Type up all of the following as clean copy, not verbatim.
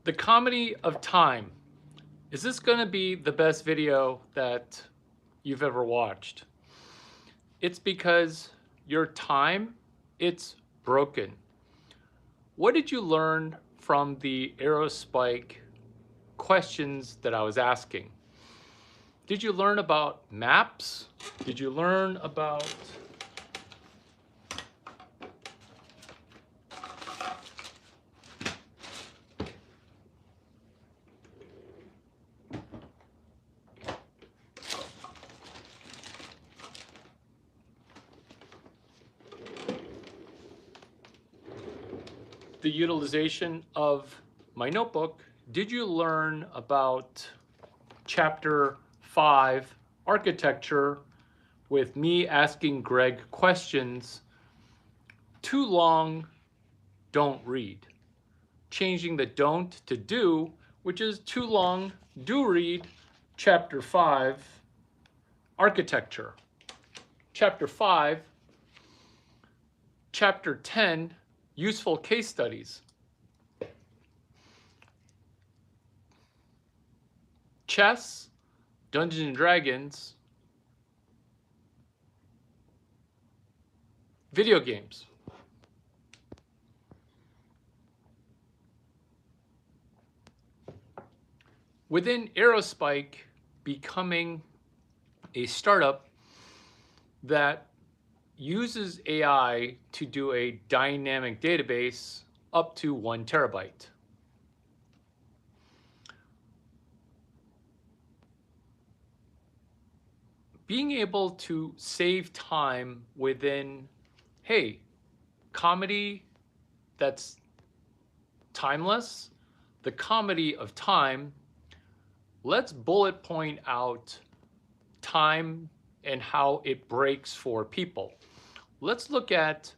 The comedy of time. Is this going to be the best video that you've ever watched? It's because your time, it's broken. What did you learn from the Aerospike questions that I was asking? Did you learn about maps? Did you learn about the utilization of my notebook? Did you learn about chapter 5, architecture, with me asking Greg questions? Too long, don't read. Changing the don't to do, which is too long, do read, chapter 5, architecture. Chapter 5, chapter 10, useful case studies. Chess, Dungeons and Dragons, video games. Within Aerospike becoming a startup that uses AI to do a dynamic database up to 1 terabyte. Being able to save time within, hey, comedy that's timeless, the comedy of time. Let's bullet point out time and how it breaks for people. Let's look at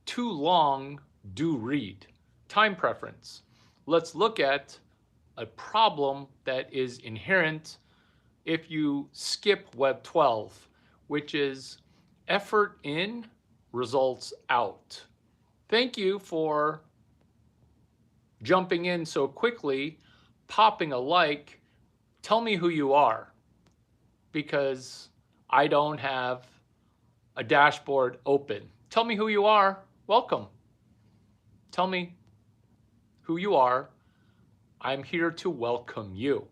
too long, do read, time preference. Let's look at a problem that is inherent if you skip Web 12, which is effort in, results out. Thank you for jumping in so quickly, popping a like. Tell me who you are, because I don't have a dashboard open. Tell me who you are. Welcome. Tell me who you are. I'm here to welcome you.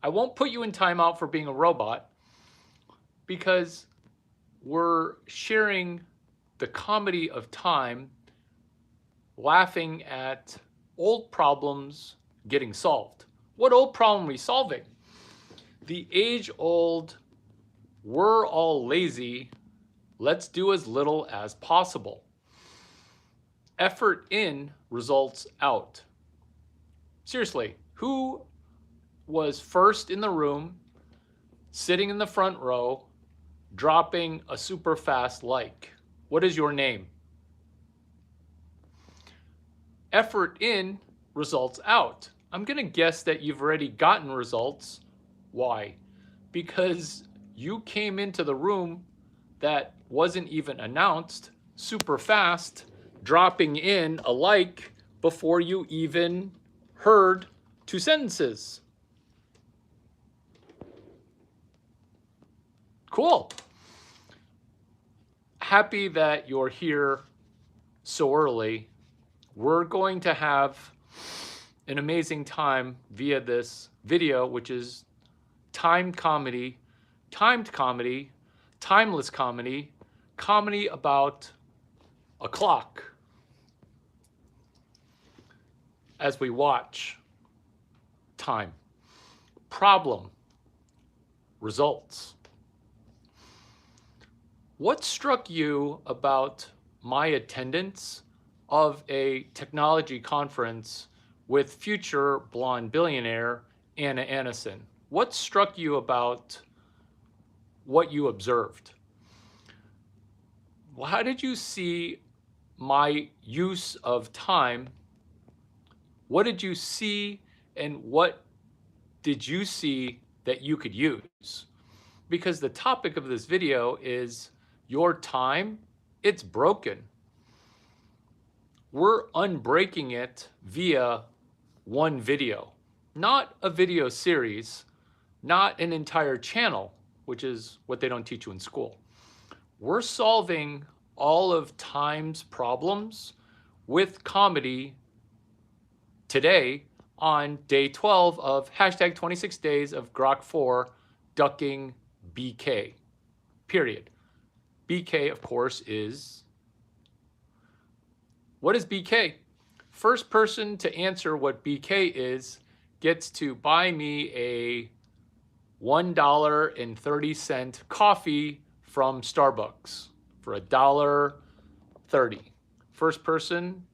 I won't put you in timeout for being a robot, because we're sharing the comedy of time, laughing at old problems getting solved. What old problem are we solving? The age-old, we're all lazy, let's do as little as possible. Effort in, results out. Seriously, who was first in the room, sitting in the front row, dropping a super fast like? What is your name? Effort in, results out. I'm going to guess that you've already gotten results. Why? Because you came into the room that wasn't even announced super fast, dropping in a like before you even heard 2 sentences. Cool. Happy that you're here so early. We're going to have an amazing time via this video, which is timed comedy, timeless comedy, comedy about a clock as we watch time. Problem, results. What struck you about my attendance of a technology conference with future blonde billionaire Anna Annison? What struck you about what you observed? Well, how did you see my use of time? What did you see, and what did you see that you could use? Because the topic of this video is your time, it's broken. We're unbreaking it via one video, not a video series, not an entire channel, which is what they don't teach you in school. We're solving all of time's problems with comedy today on day 12 of hashtag 26 days of Grok 4 ducking BK, period. BK, of course, is, what is BK? First person to answer what BK is gets to buy me a $1.30 coffee from Starbucks for $1.30. First person.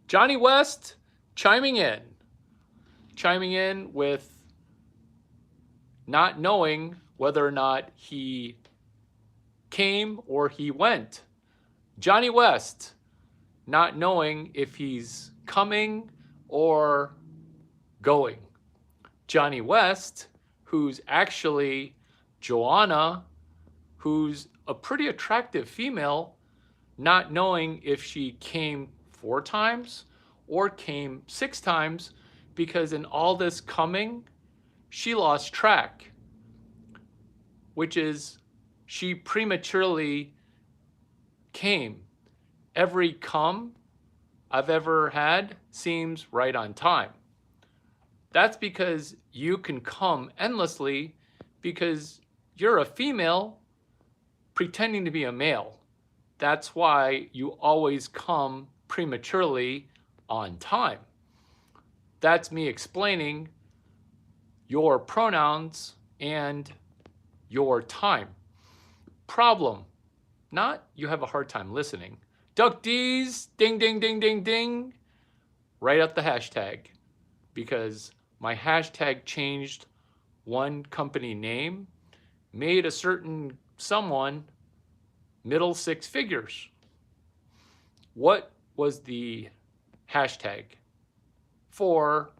Johnny West chiming in with not knowing whether or not he came or he went. Johnny West not knowing if he's coming or going. Johnny West, who's actually Joanna, who's a pretty attractive female, not knowing if she came 4 times or came 6 times, because in all this coming, she lost track, which is she prematurely came. Every come I've ever had seems right on time. That's because you can come endlessly because you're a female pretending to be a male. That's why you always come prematurely on time. That's me explaining your pronouns and your time. Problem, not you have a hard time listening. Duck D's, ding, ding, ding, ding, ding. Write out the hashtag, because my hashtag changed one company name, made a certain someone middle 6 figures. What was the hashtag for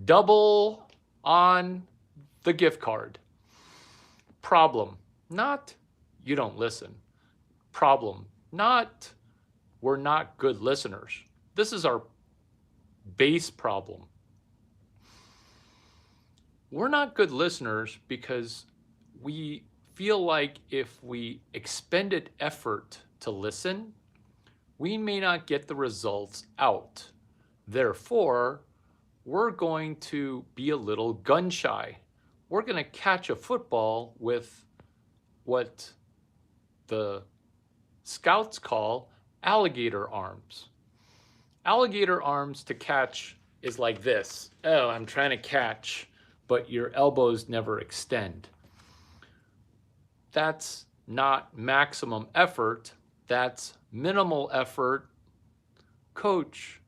double on the gift card? Problem, not you don't listen. Problem, not we're not good listeners. This is our base problem. We're not good listeners because we feel like if we expended effort to listen, we may not get the results out. Therefore, we're going to be a little gun shy. We're going to catch a football with what the scouts call alligator arms. Alligator arms to catch is like this. Oh, I'm trying to catch, but your elbows never extend. That's not maximum effort. That's minimal effort. Coach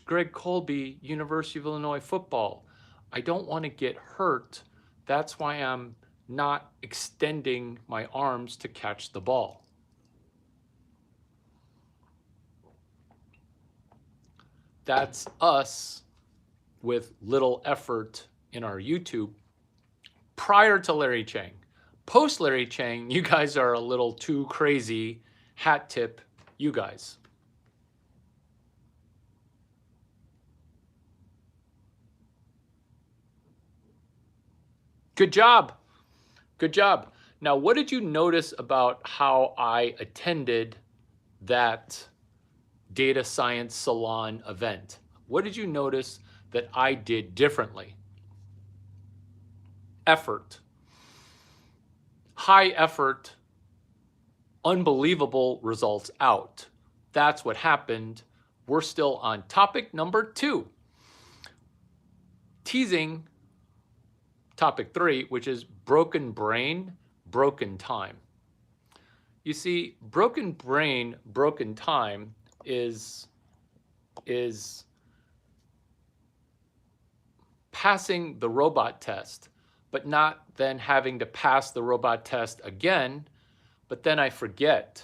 Greg Colby, University of Illinois football. I don't want to get hurt. That's why I'm not extending my arms to catch the ball. That's us with little effort in our YouTube prior to Larry Chang. Post Larry Chang, you guys are a little too crazy. Hat tip, you guys. Good job. Good job. Now, what did you notice about how I attended that data science salon event? What did you notice that I did differently? Effort. High effort, unbelievable results out. That's what happened. We're still on topic number 2. Teasing topic 3, which is broken brain, broken time. You see, broken brain, broken time is passing the robot test, but not then having to pass the robot test again, but then I forget.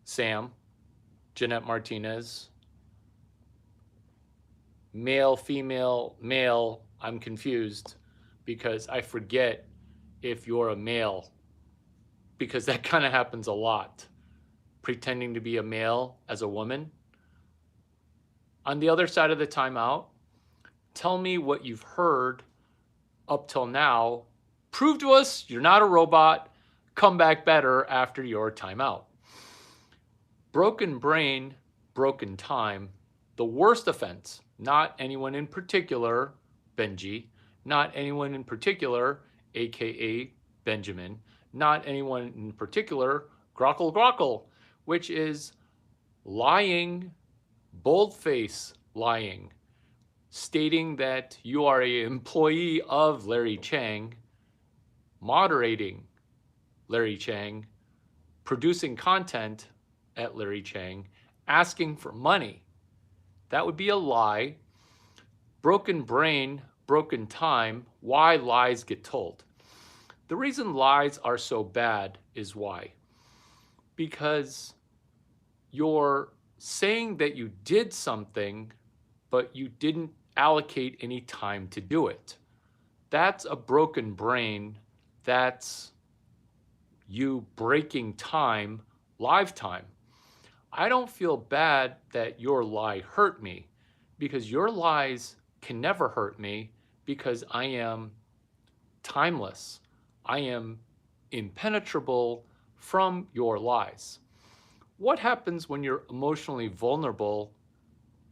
Sam, Jeanette Martinez, male, female, male, I'm confused because I forget if you're a male. because that kind of happens a lot. Pretending to be a male as a woman. On the other side of the timeout, tell me what you've heard up till now. Prove to us you're not a robot. Come back better after your timeout. Broken brain, broken time. The worst offense, not anyone in particular, Benji, not anyone in particular, aka Benjamin, not anyone in particular, Grockle Grockle, which is lying, boldface lying, stating that you are an employee of Larry Chang, moderating Larry Chang, producing content at Larry Chang, asking for money. That would be a lie. Broken brain, broken time, why lies get told. The reason lies are so bad is why. Because you're saying that you did something, but you didn't allocate any time to do it. That's a broken brain. That's you breaking time, live time. I don't feel bad that your lie hurt me, because your lies can never hurt me, because I am timeless. I am impenetrable from your lies. What happens when you're emotionally vulnerable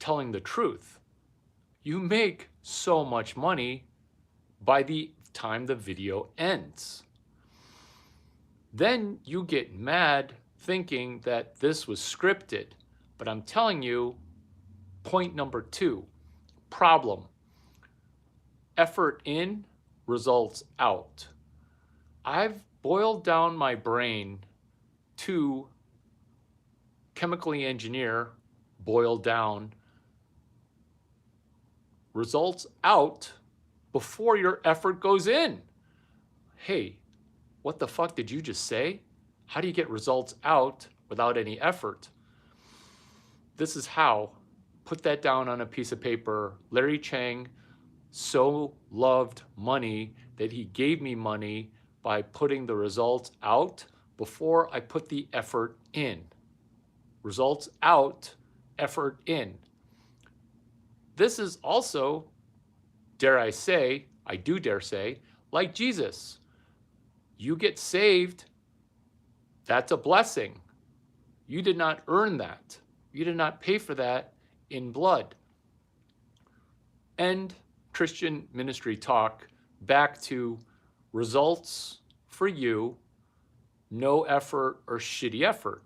telling the truth? You make so much money by the time the video ends. Then you get mad thinking that this was scripted. But I'm telling you, point number 2, problem. Effort in, results out. I've boiled down my brain to chemically engineer, boil down, results out before your effort goes in. Hey, what the fuck did you just say? How do you get results out without any effort? This is how. Put that down on a piece of paper. Larry Chang so loved money that he gave me money by putting the results out before I put the effort in. Results out, effort in. This is also, dare I say, I do dare say, like Jesus. You get saved, that's a blessing. You did not earn that. You did not pay for that in blood. End Christian ministry talk. Back to results for you, no effort or shitty effort.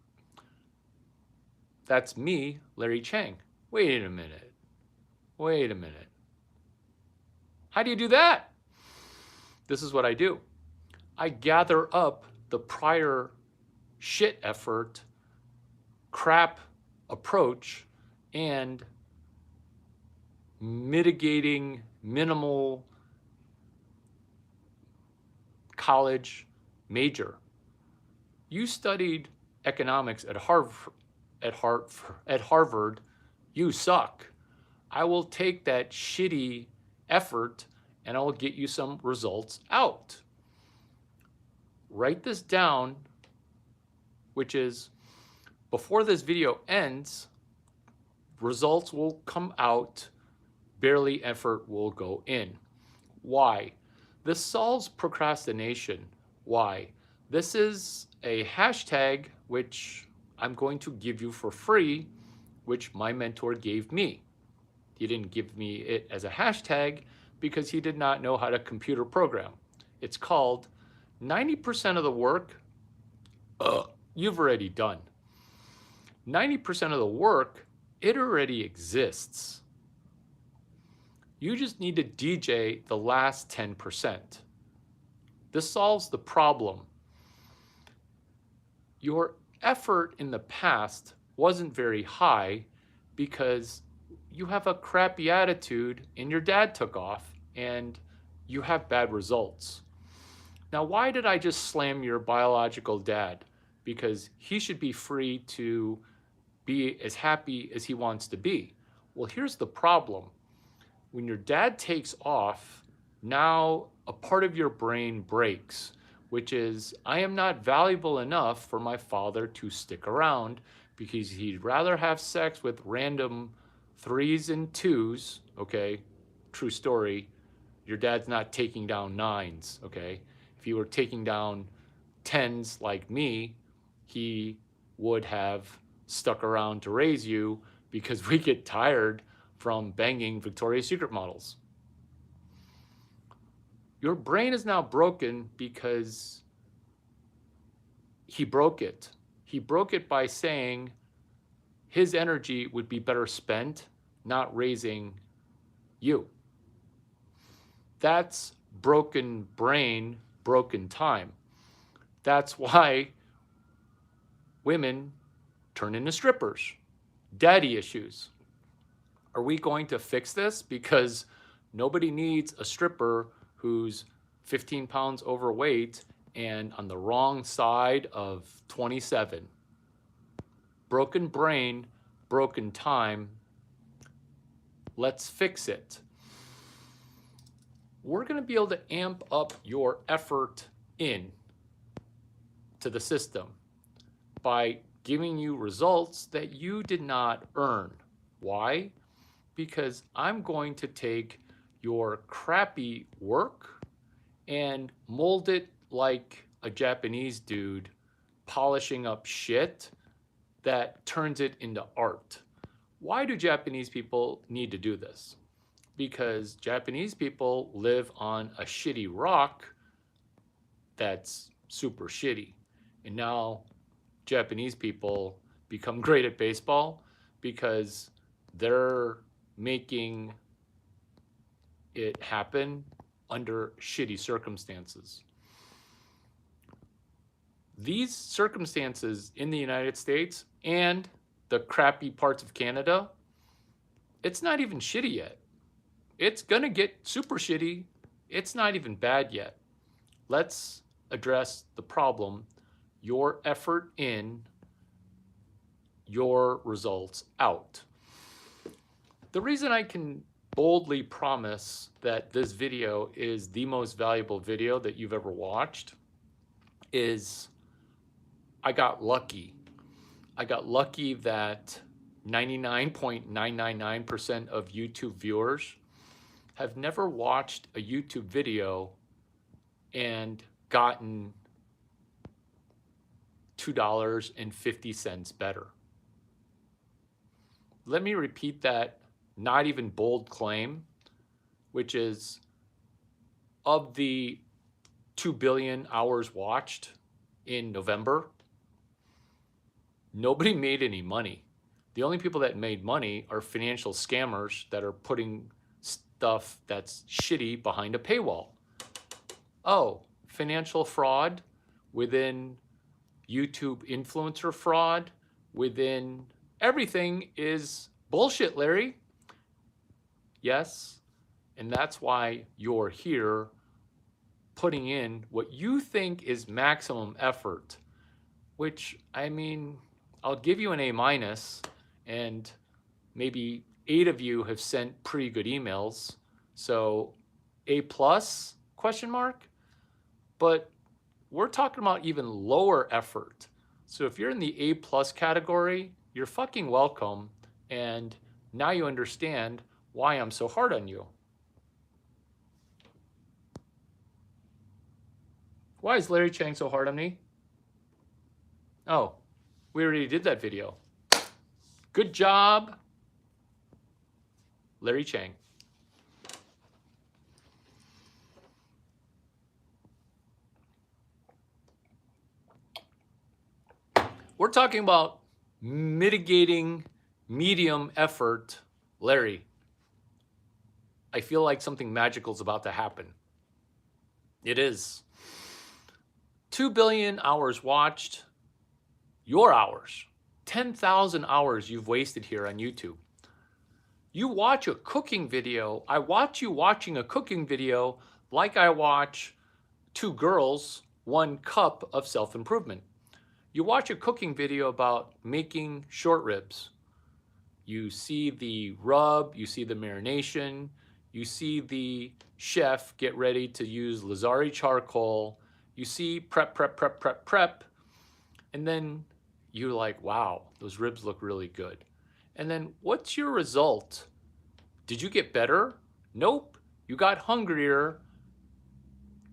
That's me, Larry Chang. Wait a minute. Wait a minute. How do you do that? This is what I do. I gather up the prior shit effort, crap approach, and mitigating minimal college major. You studied economics at Harvard, you suck. I will take that shitty effort and I will get you some results out. Write this down, which is before this video ends, results will come out, barely effort will go in. Why? This solves procrastination. Why? This is a hashtag which I'm going to give you for free, which my mentor gave me. He didn't give me it as a hashtag because he did not know how to computer program. It's called 90% of the work you've already done. 90% of the work, it already exists. You just need to DJ the last 10%. This solves the problem. Your effort in the past wasn't very high because you have a crappy attitude and your dad took off and you have bad results. Now, why did I just slam your biological dad? Because he should be free to be as happy as he wants to be. Well, here's the problem. When your dad takes off, now a part of your brain breaks, which is I am not valuable enough for my father to stick around because he'd rather have sex with random threes and twos, okay? True story. Your dad's not taking down nines, okay? If he were taking down tens like me, he would have stuck around to raise you because we get tired from banging Victoria's Secret models. Your brain is now broken because he broke it. He broke it by saying his energy would be better spent not raising you. That's broken brain, broken time. That's why women turn into strippers. Daddy issues. Are we going to fix this? Because nobody needs a stripper who's 15 pounds overweight and on the wrong side of 27. Broken brain, broken time. Let's fix it. We're going to be able to amp up your effort in to the system by giving you results that you did not earn. Why? Because I'm going to take your crappy work and mold it like a Japanese dude polishing up shit that turns it into art. Why do Japanese people need to do this? Because Japanese people live on a shitty rock that's super shitty. And now Japanese people become great at baseball because they're making it happen under shitty circumstances. These circumstances in the United States and the crappy parts of Canada, it's not even shitty yet. It's gonna get super shitty. It's not even bad yet. Let's address the problem. Your effort in, your results out. The reason I can boldly promise that this video is the most valuable video that you've ever watched is I got lucky. I got lucky that 99.999% of YouTube viewers have never watched a YouTube video and gotten $2.50 better. Let me repeat that not even bold claim, which is of the 2 billion hours watched in November, nobody made any money. The only people that made money are financial scammers that are putting stuff that's shitty behind a paywall. Oh, financial fraud within YouTube influencer fraud within everything is bullshit, Larry. Yes, and that's why you're here putting in what you think is maximum effort, which, I mean, I'll give you an A-, and maybe 8 of you have sent pretty good emails. So A+, question mark? But we're talking about even lower effort. So if you're in the A+ category, you're fucking welcome. And now you understand why I'm so hard on you. Why is Larry Chang so hard on me? Oh, we already did that video. Good job, Larry Chang. We're talking about mitigating medium effort, Larry. I feel like something magical is about to happen. It is. 2 billion hours watched, your hours. 10,000 hours you've wasted here on YouTube. You watch a cooking video. I watch you watching a cooking video like I watch 2 girls, 1 cup of self-improvement. You watch a cooking video about making short ribs. You see the rub, you see the marination, you see the chef get ready to use Lazari charcoal You see prep, prep, prep, prep, prep, and then you're like, wow, those ribs look really good. And then what's your result? Did you get better? Nope. You got hungrier.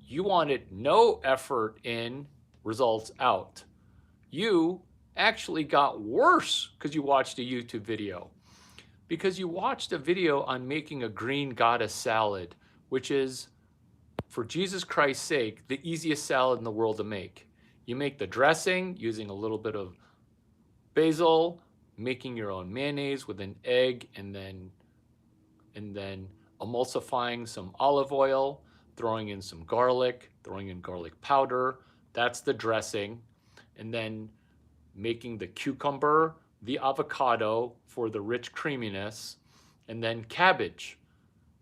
You wanted no effort in, results out. You actually got worse because you watched a YouTube video. Because you watched a video on making a green goddess salad, which is, for Jesus Christ's sake, the easiest salad in the world to make. You make the dressing using a little bit of basil, making your own mayonnaise with an egg, and then emulsifying some olive oil, throwing in some garlic, throwing in garlic powder. That's the dressing. And then making the cucumber, the avocado for the rich creaminess, and then cabbage.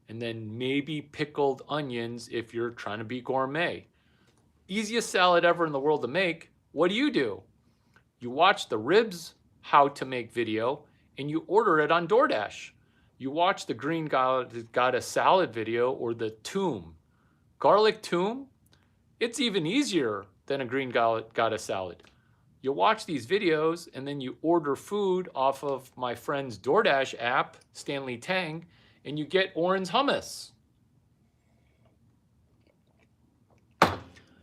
And then maybe pickled onions if you're trying to be gourmet. Easiest salad ever in the world to make. What do? You watch the ribs how to make video and you order it on DoorDash. You watch the green goddess salad video or the toom. Garlic toom, it's even easier than a green goddess salad. You watch these videos and then you order food off of my friend's DoorDash app, Stanley Tang, and you get orange hummus.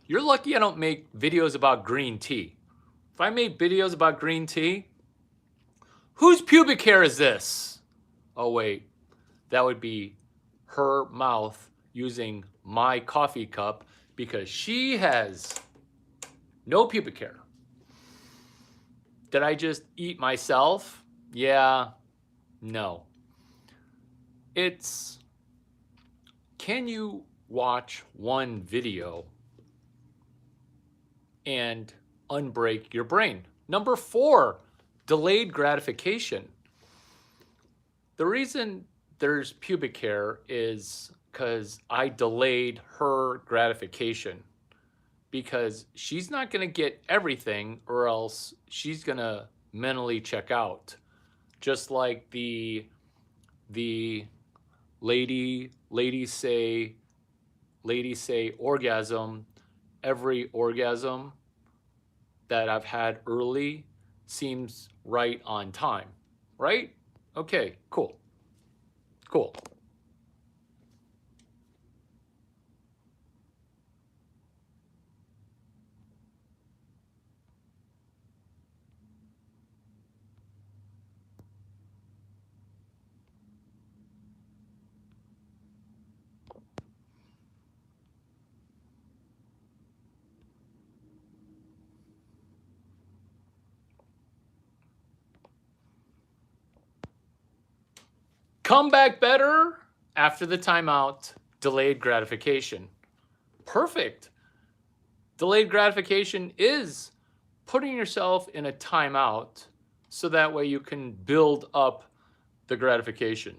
You're lucky I don't make videos about green tea. If I made videos about green tea, whose pubic hair is this? Oh wait, that would be her mouth using my coffee cup because she has no pubic hair. Did I just eat myself? Yeah, no. It's, can you watch one video and unbreak your brain? Number 4, delayed gratification. The reason there's pubic hair is because I delayed her gratification, because she's not going to get everything or else she's going to mentally check out. Just like the ladies say orgasm, every orgasm that I've had early seems right on time, right? Okay, cool. Come back better after the timeout, delayed gratification. Perfect. Delayed gratification is putting yourself in a timeout so that way you can build up the gratification.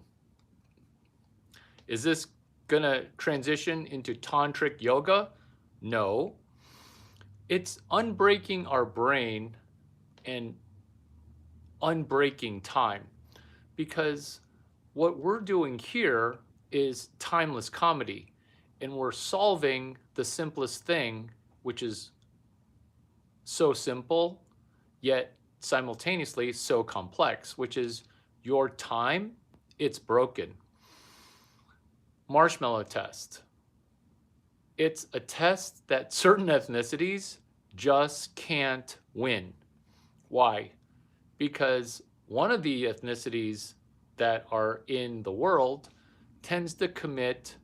Is this gonna transition into tantric yoga? No. It's unbreaking our brain and unbreaking time, because what we're doing here is timeless comedy, and we're solving the simplest thing, which is so simple, yet simultaneously so complex, which is your time, it's broken. Marshmallow test. It's a test that certain ethnicities just can't win. Why? Because one of the ethnicities that are in the world tends to commit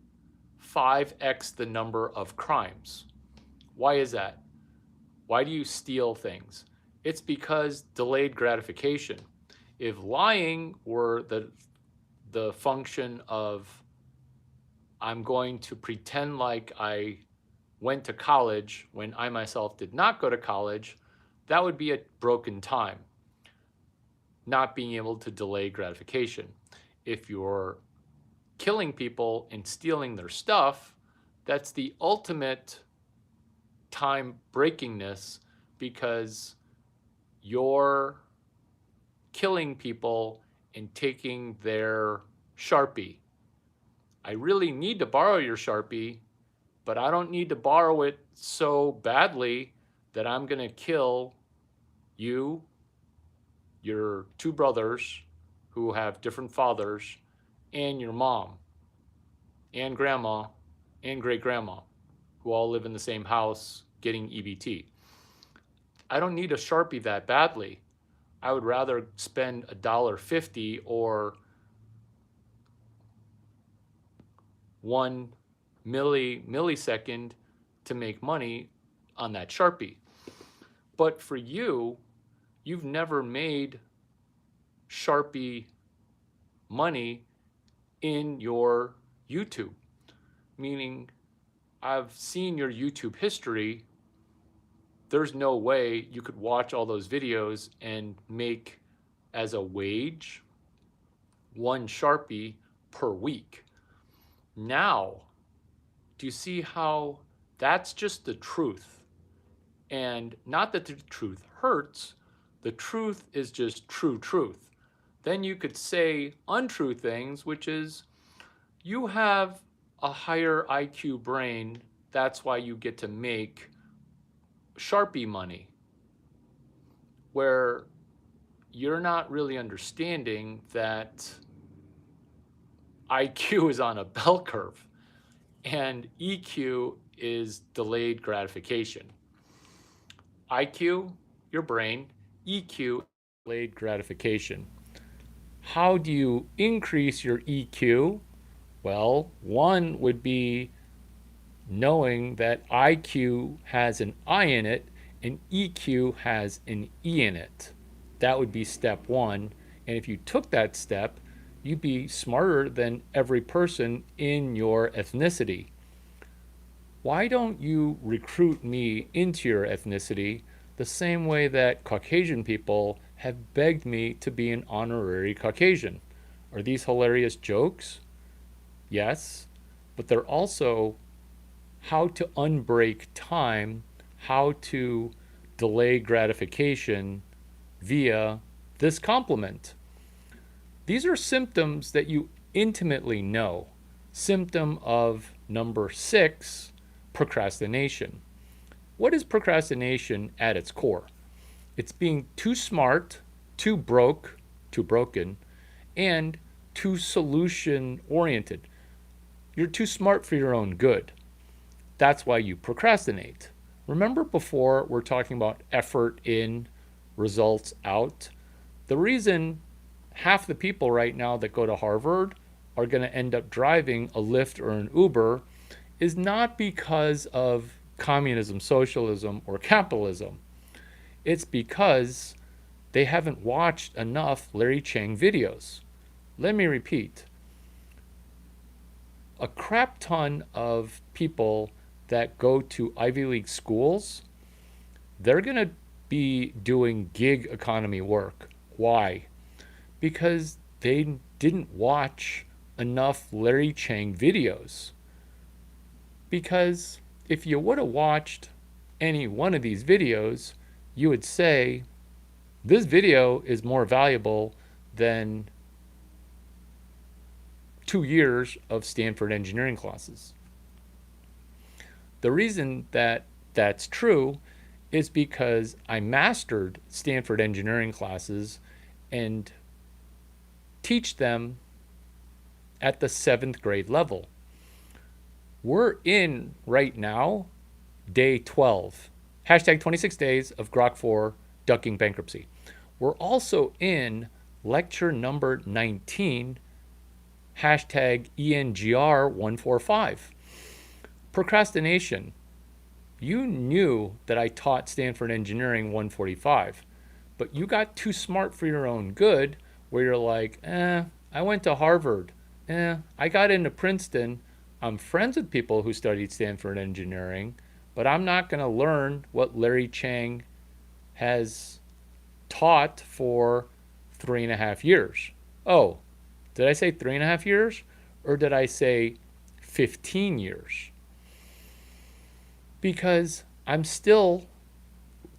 5x the number of crimes. Why is that? Why do you steal things? It's because delayed gratification. If lying were the function of, I'm going to pretend like I went to college when I myself did not go to college, that would be a broken time, not being able to delay gratification. If you're killing people and stealing their stuff, that's the ultimate time breakingness, because you're killing people and taking their Sharpie. I really need to borrow your Sharpie. but I don't need to borrow it so badly that I'm going to kill you, your two brothers who have different fathers, and your mom, and grandma, and great grandma, who all live in the same house getting EBT. I don't need a Sharpie that badly. I would rather spend $1.50 or 1 millisecond to make money on that Sharpie. But for you, you've never made Sharpie money in your YouTube. Meaning, I've seen your YouTube history. There's no way you could watch all those videos and make as a wage 1 Sharpie per week. Now, do you see how that's just the truth? And not that the truth hurts, the truth is just true truth. Then you could say untrue things, which is you have a higher IQ brain, that's why you get to make Sharpie money, where you're not really understanding that IQ is on a bell curve and EQ is delayed gratification. IQ, your brain, EQ, delayed gratification. How do you increase your EQ? Well, one would be knowing that IQ has an I in it and EQ has an E in it. That would be step one. And if you took that step, you'd be smarter than every person in your ethnicity. Why don't you recruit me into your ethnicity the same way that Caucasian people have begged me to be an honorary Caucasian? Are these hilarious jokes? Yes, but they're also how to unbreak time, how to delay gratification via this compliment. These are symptoms that you intimately know. Symptom of number 6, procrastination. What is procrastination at its core? It's being too smart, too broken, and too solution oriented. You're too smart for your own good. That's why you procrastinate. Remember before we're talking about effort in, results out? The reason half the people right now that go to Harvard are going to end up driving a Lyft or an Uber is not because of communism, socialism, or capitalism. It's because they haven't watched enough Larry Chang videos. Let me repeat. A crap ton of people that go to Ivy League schools, they're going to be doing gig economy work. Why? Because they didn't watch enough Larry Chang videos. Because if you would have watched any one of these videos, you would say, this video is more valuable than 2 years of Stanford engineering classes. The reason that that's true is because I mastered Stanford engineering classes and teach them at the 7th grade level. We're in right now day 12. Hashtag 26 days of Grok 4 ducking bankruptcy. We're also in lecture number 19, hashtag ENGR 145. Procrastination. You knew that I taught Stanford Engineering 145, but you got too smart for your own good where you're like, I went to Harvard. I got into Princeton. I'm friends with people who studied Stanford Engineering, but I'm not going to learn what Larry Chang has taught for 3.5 years. Oh, did I say 3.5 years? Or did I say 15 years? Because I'm still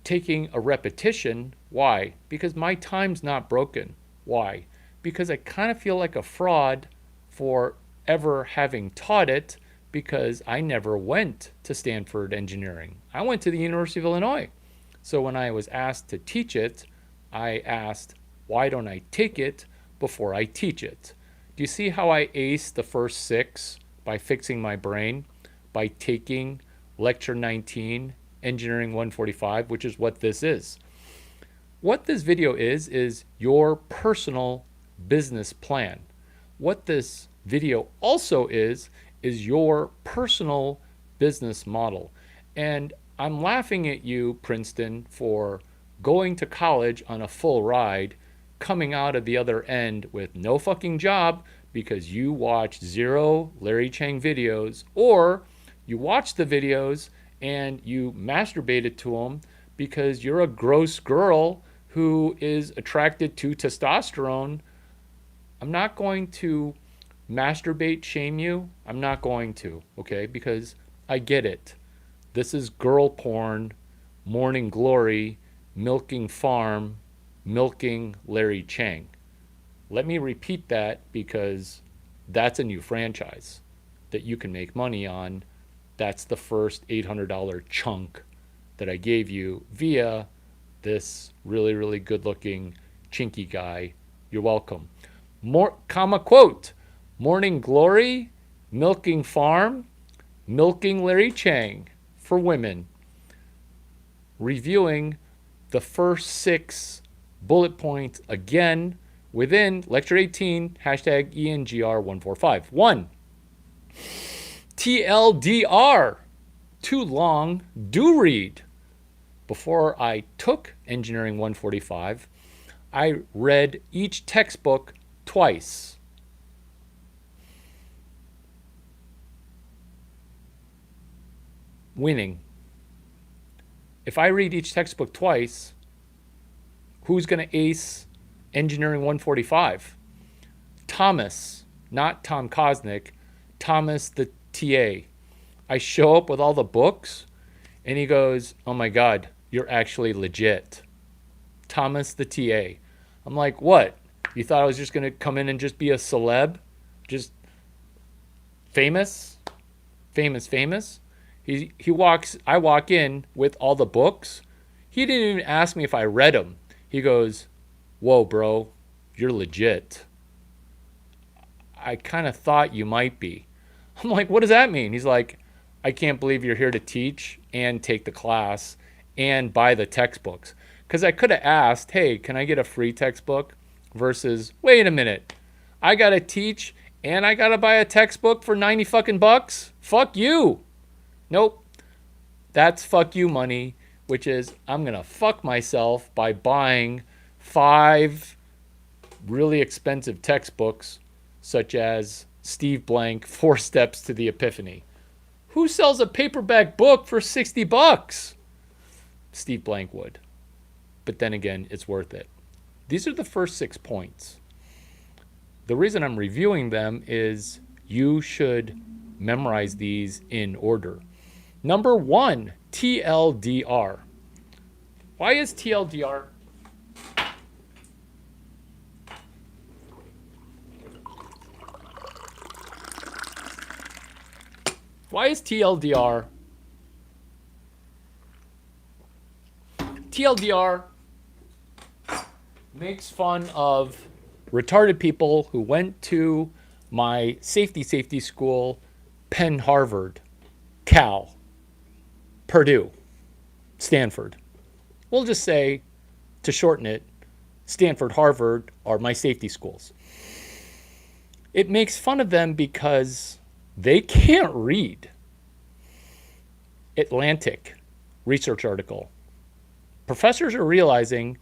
taking a repetition. Why? Because my time's not broken. Why? Because I kind of feel like a fraud for ever having taught it, because I never went to Stanford Engineering. I went to the University of Illinois. So when I was asked to teach it, I asked, why don't I take it before I teach it? Do you see how I aced the first 6 by fixing my brain, by taking Lecture 19, Engineering 145, which is what this is? What this video is your personal business plan. What this video also is your personal business model. And I'm laughing at you, Princeton, for going to college on a full ride, coming out of the other end with no fucking job because you watched 0 Larry Chang videos, or you watched the videos and you masturbated to them because you're a gross girl who is attracted to testosterone. I'm not going to masturbate shame you. I'm not going to, okay? Because I get it. This is girl porn, Morning Glory, Milking Farm, Milking Larry Chang. Let me repeat that because that's a new franchise that you can make money on. That's the first $800 chunk that I gave you via this really, really good looking chinky guy. You're welcome. More comma quote, Morning Glory, Milking Farm, Milking Larry Chang for women. Reviewing the first 6 bullet points again within Lecture 18, hashtag ENGR145. 1, TLDR, too long, do read. Before I took Engineering 145, I read each textbook twice. Winning. If I read each textbook twice, who's going to ace Engineering 145? Thomas, not Tom Kosnick, Thomas the TA. I show up with all the books and he goes, oh my God, you're actually legit. Thomas the TA. I'm like, what? You thought I was just going to come in and just be a celeb? Just famous? Famous? I walk in with all the books. He didn't even ask me if I read them. He goes, whoa, bro, you're legit. I kind of thought you might be. I'm like, what does that mean? He's like, I can't believe you're here to teach and take the class and buy the textbooks. Because I could have asked, hey, can I get a free textbook? Versus, wait a minute, I got to teach and I got to buy a textbook for 90 fucking bucks? Fuck you. Nope. That's fuck you money, which is I'm going to fuck myself by buying 5 really expensive textbooks, such as Steve Blank, 4 Steps to the Epiphany. Who sells a paperback book for 60 bucks? Steve Blank would. But then again, it's worth it. These are the first 6 points. The reason I'm reviewing them is you should memorize these in order. Number 1, TLDR. Why is TLDR? Why is TLDR? TLDR makes fun of retarded people who went to my safety school, Penn, Harvard, Cal, Purdue, Stanford. We'll just say, to shorten it, Stanford, Harvard are my safety schools. It makes fun of them because they can't read. Atlantic research article. Professors are realizing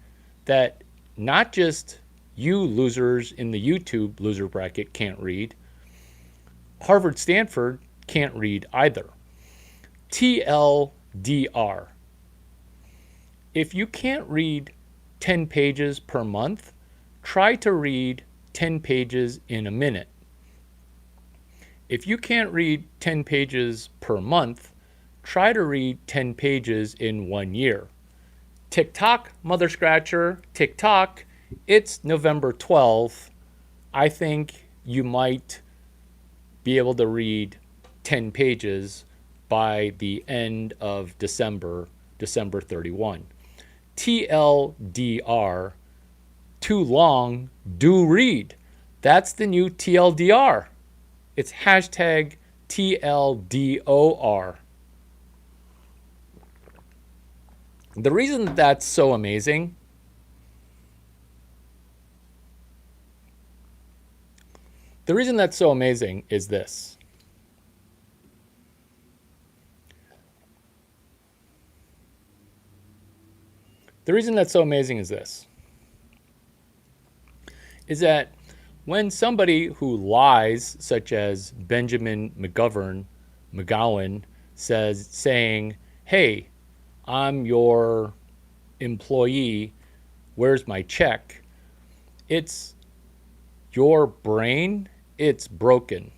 that not just you losers in the YouTube loser bracket can't read. Harvard, Stanford can't read either. TLDR. If you can't read 10 pages per month, try to read 10 pages in a minute. If you can't read 10 pages per month, try to read 10 pages in 1 year. TikTok, Mother Scratcher, TikTok, it's November 12th. I think you might be able to read 10 pages by the end of December 31. TLDR, too long, do read. That's the new TLDR. It's hashtag TLDOR. The reason that that's so amazing is this. The reason that's so amazing is this. Is that when somebody who lies, such as Benjamin McGowan, saying, hey, I'm your employee, where's my check? It's your brain, it's broken.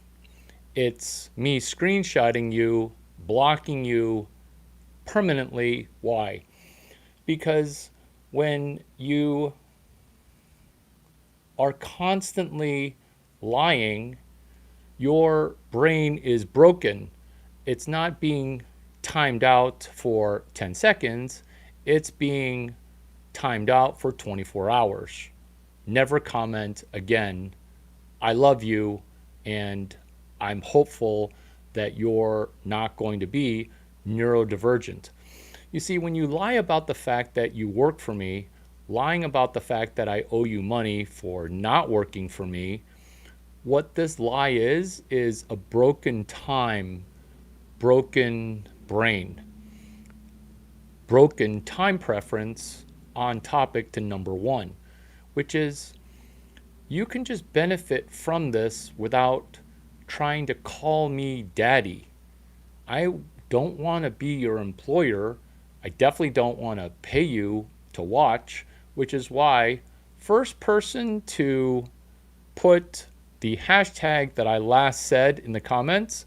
It's me screenshotting you, blocking you permanently. Why? Because when you are constantly lying, your brain is broken. It's not being timed out for 10 seconds. It's being timed out for 24 hours. Never comment again. I love you, and I'm hopeful that you're not going to be neurodivergent. You see, when you lie about the fact that you work for me, lying about the fact that I owe you money for not working for me, what this lie is a broken time, broken brain, broken time preference on topic to number one, which is you can just benefit from this without trying to call me daddy. I don't want to be your employer. I definitely don't want to pay you to watch, which is why first person to put the hashtag that I last said in the comments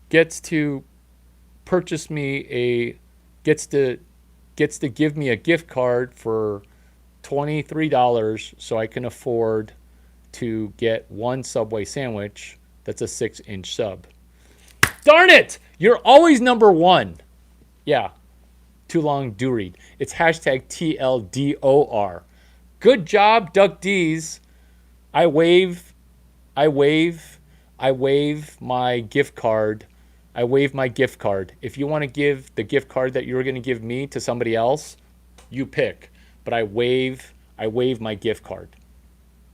gets to purchase me gets to give me a gift card for $23 so I can afford to get one Subway sandwich that's a 6-inch sub. Darn it! You're always number one. Yeah. Too long, do read. It's hashtag TLDOR. Good job, Duck D's. I waive my gift card. I waive my gift card. If you want to give the gift card that you were going to give me to somebody else, you pick. But I waive my gift card.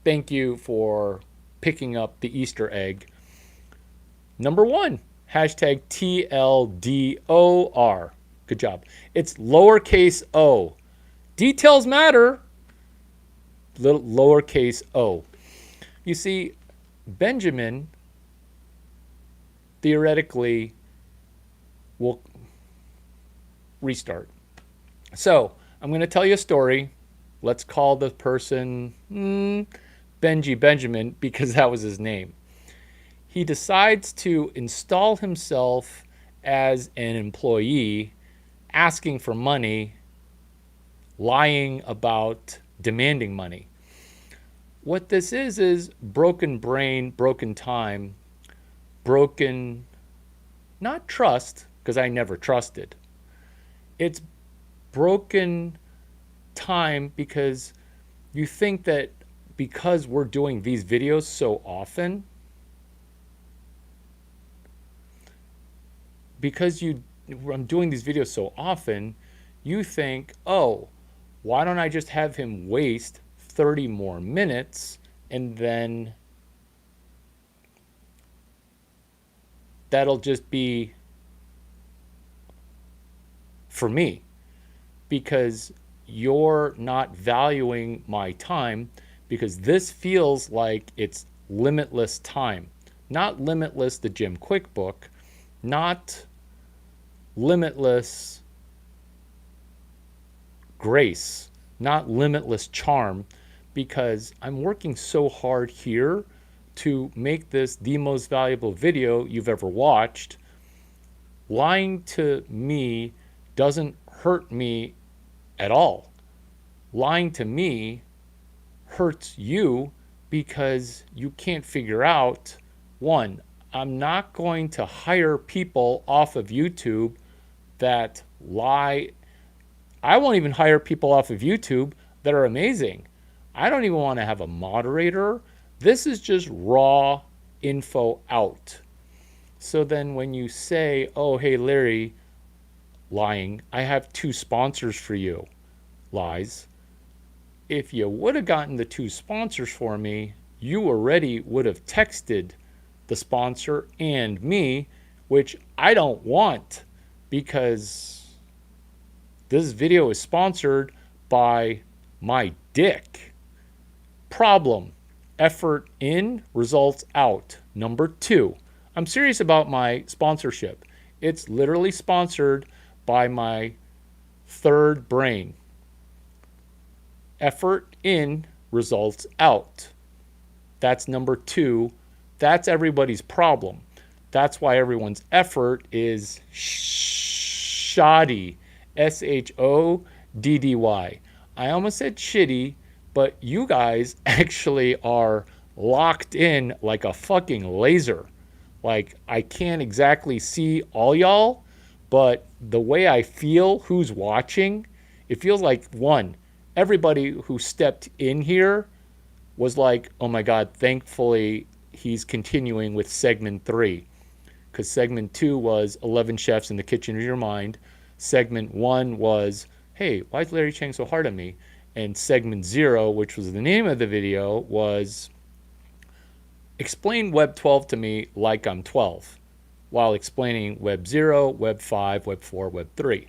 Thank you for picking up the Easter egg. Number one, hashtag TLDOR. Good job. It's lowercase o. Details matter. Little lowercase o. You see, Benjamin theoretically will restart. So I'm going to tell you a story. Let's call the person Benjamin because that was his name. He decides to install himself as an employee, asking for money, lying about demanding money. What this is broken brain, broken time, broken, not trust, because I never trusted. It's broken time because you think that because we're doing these videos so often, I'm doing these videos so often, you think, oh, why don't I just have him waste 30 more minutes and then that'll just be for me, because you're not valuing my time, because this feels like it's limitless time. Not limitless the Jim Quick book, not limitless grace, not limitless charm, because I'm working so hard here to make this the most valuable video you've ever watched. Lying to me doesn't hurt me at all. Lying to me hurts you because you can't figure out, one, I'm not going to hire people off of YouTube that lie. I won't even hire people off of YouTube that are amazing. I don't even want to have a moderator. This is just raw info out. So then when you say, oh, hey, Larry, lying, I have 2 sponsors for you, lies. If you would have gotten the 2 sponsors for me, you already would have texted the sponsor and me, which I don't want because this video is sponsored by my dick. Problem: effort in, results out. Number 2. I'm serious about my sponsorship. It's literally sponsored by my third brain. Effort in, results out. That's number 2. That's everybody's problem. That's why everyone's effort is shoddy. SHODDY. I almost said shitty, but you guys actually are locked in like a fucking laser. Like, I can't exactly see all y'all, but the way I feel who's watching, it feels like, one, everybody who stepped in here was like, oh my God, thankfully he's continuing with segment 3. Because segment 2 was 11 chefs in the kitchen of your mind. Segment 1 was, hey, why is Larry Chang so hard on me? And segment 0, which was the name of the video, was explain Web 12 to me like I'm 12, while explaining Web 0, Web 5, Web 4, Web 3.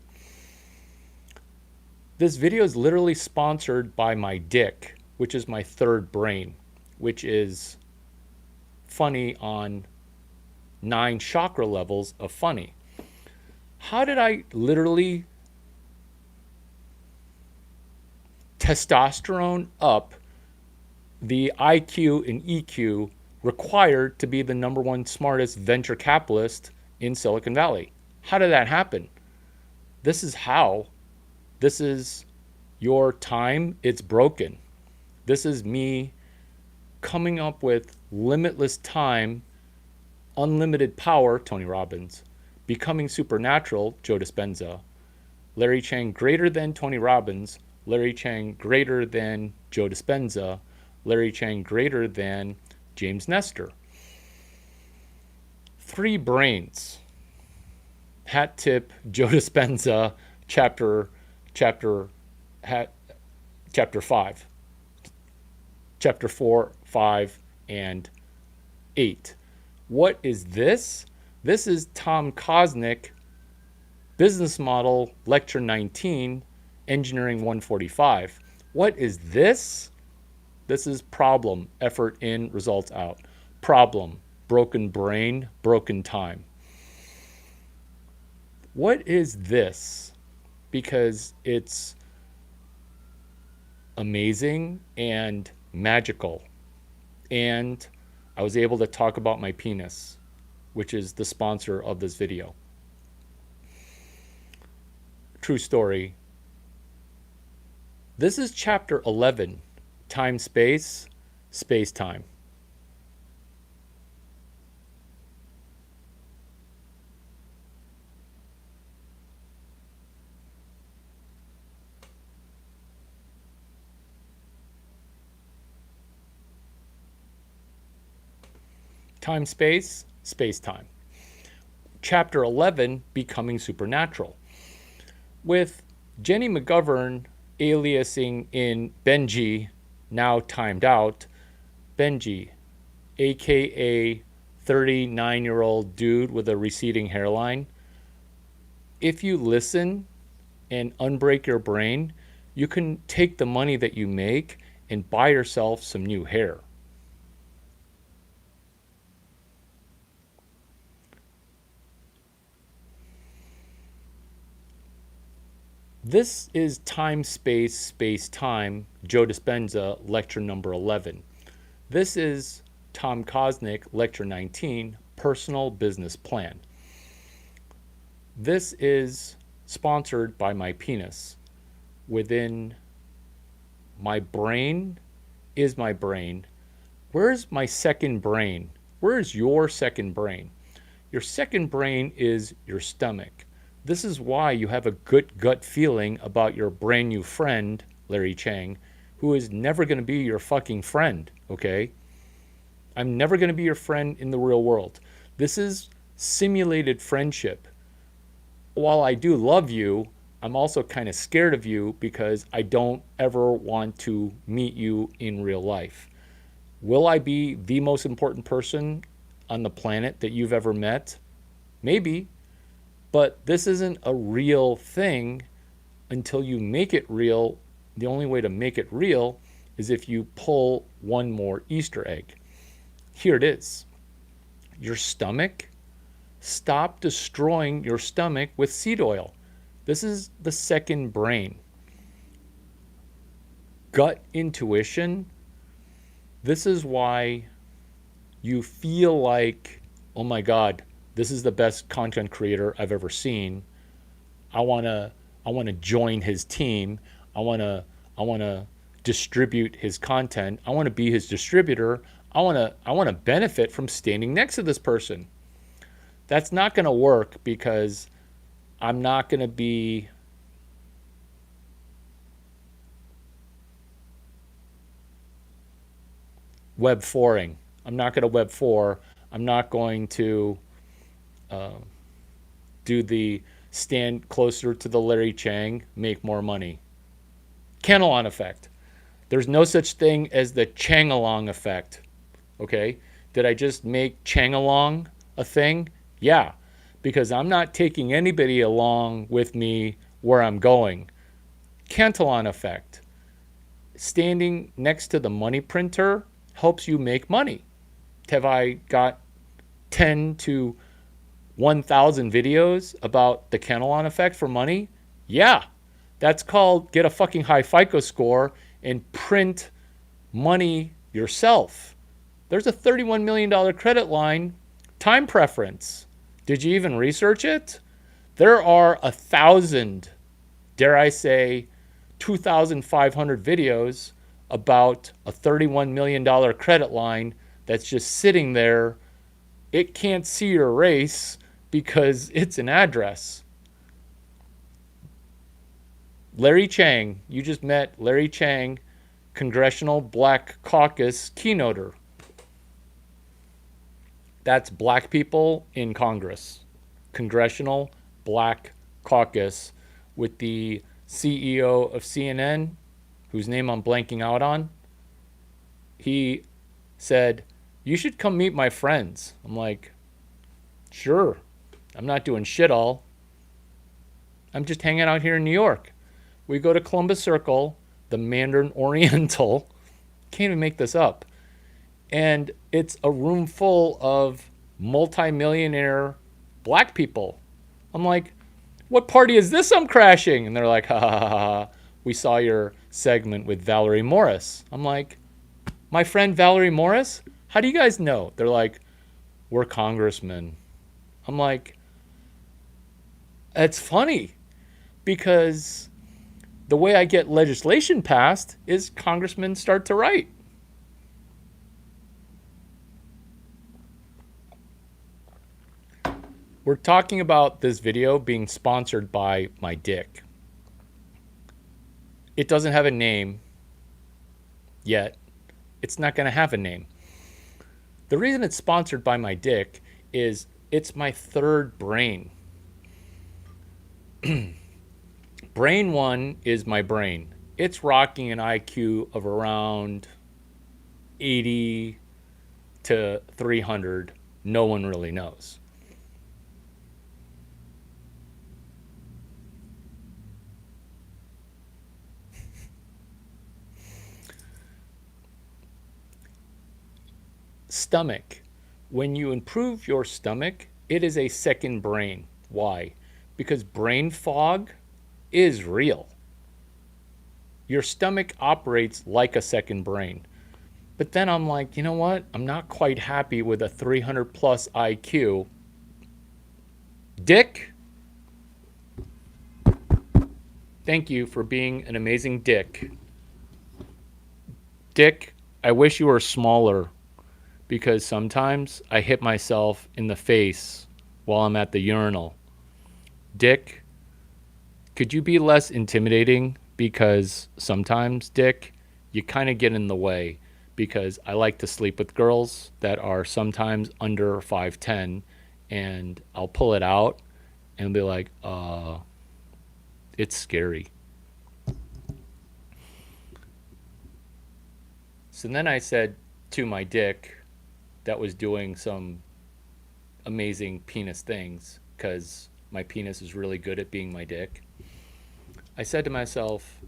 This video is literally sponsored by my dick, which is my third brain, which is funny on 9 chakra levels of funny. How did I literally testosterone up the IQ and EQ required to be the number 1 smartest venture capitalist in Silicon Valley? How did that happen? This is how. This is your time. It's broken. This is me coming up with limitless time, unlimited power, Tony Robbins, becoming supernatural, Joe Dispenza, Larry Chang greater than Tony Robbins, Larry Chang greater than Joe Dispenza, Larry Chang greater than James Nestor. 3 brains. Hat tip, Joe Dispenza, chapter 5. Chapter 4, 5, and 8. What is this? This is Tom Kosnick, Business Model, Lecture 19, Engineering 145. What is this? This is problem, effort in, results out. Problem, broken brain, broken time. What is this? Because it's amazing and magical. And I was able to talk about my penis, which is the sponsor of this video. True story. This is chapter 11, time, space, space, time. Time, space, space, time. Chapter 11, becoming supernatural. With Jenny McGovern aliasing in Benji, now timed out, Benji, aka 39-year-old dude with a receding hairline. If you listen and unbreak your brain, you can take the money that you make and buy yourself some new hair. This is Time, Space, Space, Time, Joe Dispenza, lecture number 11. This is Tom Kosnick, lecture 19, Personal Business Plan. This is sponsored by my penis. Within my brain is my brain. Where's my second brain? Where is your second brain? Your second brain is your stomach. This is why you have a good gut feeling about your brand new friend, Larry Chang, who is never going to be your fucking friend, okay? I'm never going to be your friend in the real world. This is simulated friendship. While I do love you, I'm also kind of scared of you because I don't ever want to meet you in real life. Will I be the most important person on the planet that you've ever met? Maybe, but this isn't a real thing until you make it real. The only way to make it real is if you pull one more Easter egg. Here it is. Your stomach. Stop destroying your stomach with seed oil. This is the second brain. Gut intuition. This is why you feel like, oh my God, this is the best content creator I've ever seen. I wanna join his team. I wanna distribute his content. I wanna be his distributor. I wanna benefit from standing next to this person. That's not gonna work because I'm not gonna be web 4ing. I'm not going to web 4. I'm not going to do the stand closer to the Larry Chang, make more money. Cantillon effect. There's no such thing as the Changalong effect. Okay? Did I just make Changalong a thing? Yeah. Because I'm not taking anybody along with me where I'm going. Cantillon effect. Standing next to the money printer helps you make money. Have I got 10 to 1,000 videos about the Cantillon effect for money? Yeah. That's called get a fucking high FICO score and print money yourself. There's a $31 million credit line. Time preference. Did you even research it? There are 1,000, dare I say, 2,500 videos about a $31 million credit line that's just sitting there. It can't see your race because it's an address. Larry Chang, you just met Larry Chang, Congressional Black Caucus keynoter. That's black people in Congress. Congressional Black Caucus with the CEO of CNN, whose name I'm blanking out on. He said, you should come meet my friends. I'm like, sure. I'm not doing shit all. I'm just hanging out here in New York. We go to Columbus Circle, the Mandarin Oriental. Can't even make this up. And it's a room full of multimillionaire black people. I'm like, what party is this I'm crashing? And they're like, ha ha ha ha. We saw your segment with Valerie Morris. I'm like, my friend Valerie Morris? How do you guys know? They're like, we're congressmen. I'm like, it's funny because the way I get legislation passed is congressmen start to write. We're talking about this video being sponsored by my dick. It doesn't have a name yet. It's not going to have a name. The reason it's sponsored by my dick is it's my third brain. Brain 1 is my brain. It's rocking an IQ of around 80 to 300. No one really knows. Stomach. When you improve your stomach, it is a second brain. Why? Because brain fog is real. Your stomach operates like a second brain. But then I'm like, you know what? I'm not quite happy with a 300 plus IQ. Dick, thank you for being an amazing dick. Dick, I wish you were smaller because sometimes I hit myself in the face while I'm at the urinal. Dick, could you be less intimidating? Because sometimes, Dick, you kind of get in the way because I like to sleep with girls that are sometimes under 5'10", and I'll pull it out and be like, it's scary. So then I said to my dick that was doing some amazing penis things, because my penis is really good at being my dick. I said to myself,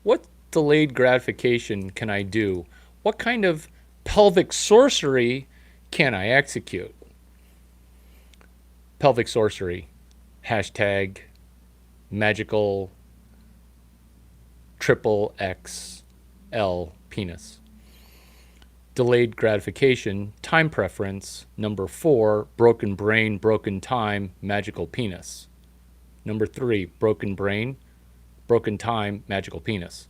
what delayed gratification can I do? What kind of pelvic sorcery can I execute? Pelvic sorcery. Hashtag magical triple XL penis. Delayed gratification, time preference. Number 4, broken brain, broken time, magical penis. Number 3, broken brain, broken time, magical penis.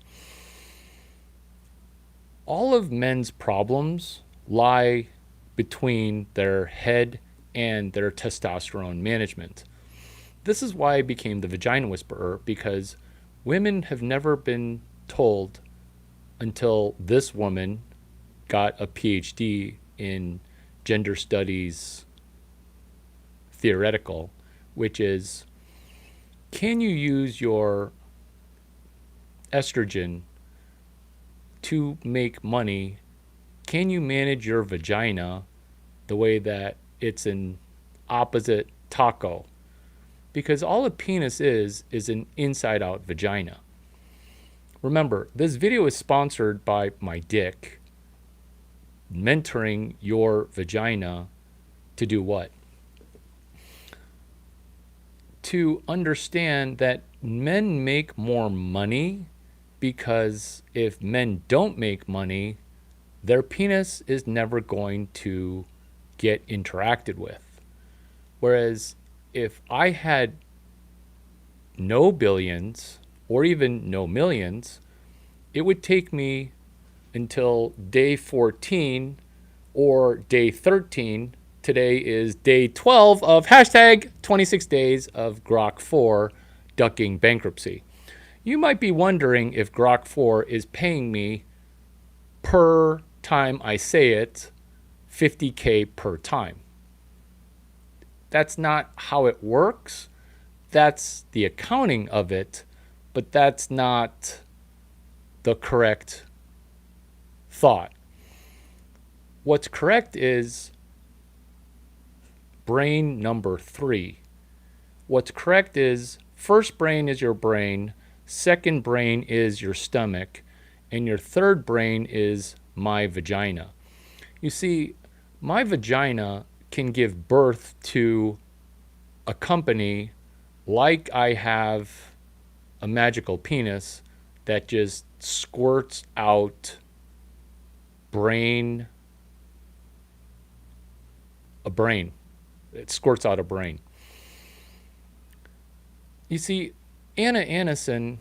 All of men's problems lie between their head and their testosterone management. This is why I became the Vagina Whisperer, because women have never been told until this woman got a PhD in gender studies theoretical, which is, can you use your estrogen to make money? Can you manage your vagina the way that it's an opposite taco? Because all a penis is an inside-out vagina. Remember, this video is sponsored by my dick, mentoring your vagina to do what? To understand that men make more money, because if men don't make money, their penis is never going to get interacted with. Whereas if I had no billions or even no millions, it would take me until day 14 or day 13. Today is day 12 of hashtag 26 days of Grok 4 ducking bankruptcy. You might be wondering if Grok 4 is paying me per time I say it, $50K per time. That's not how it works. That's the accounting of it, but that's not the correct thought. What's correct is brain number 3. What's correct is first brain is your brain, second brain is your stomach, and your third brain is my vagina. You see, my vagina can give birth to a company like I have a magical penis that just squirts out brain. It squirts out a brain. You see, Anna Annison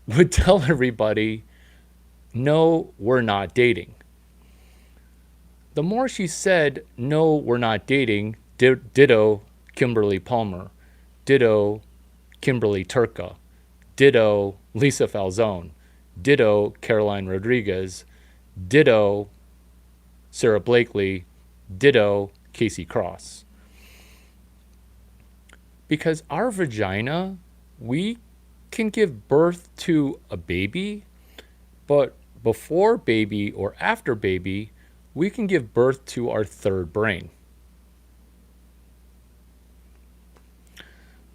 would tell everybody, no, we're not dating. The more she said, no, we're not dating, ditto Kimberly Palmer, ditto Kimberly Turca, ditto Lisa Falzone, ditto Caroline Rodriguez, ditto Sarah Blakely, ditto Casey Cross. Because our vagina, we can give birth to a baby, but before baby or after baby, we can give birth to our third brain.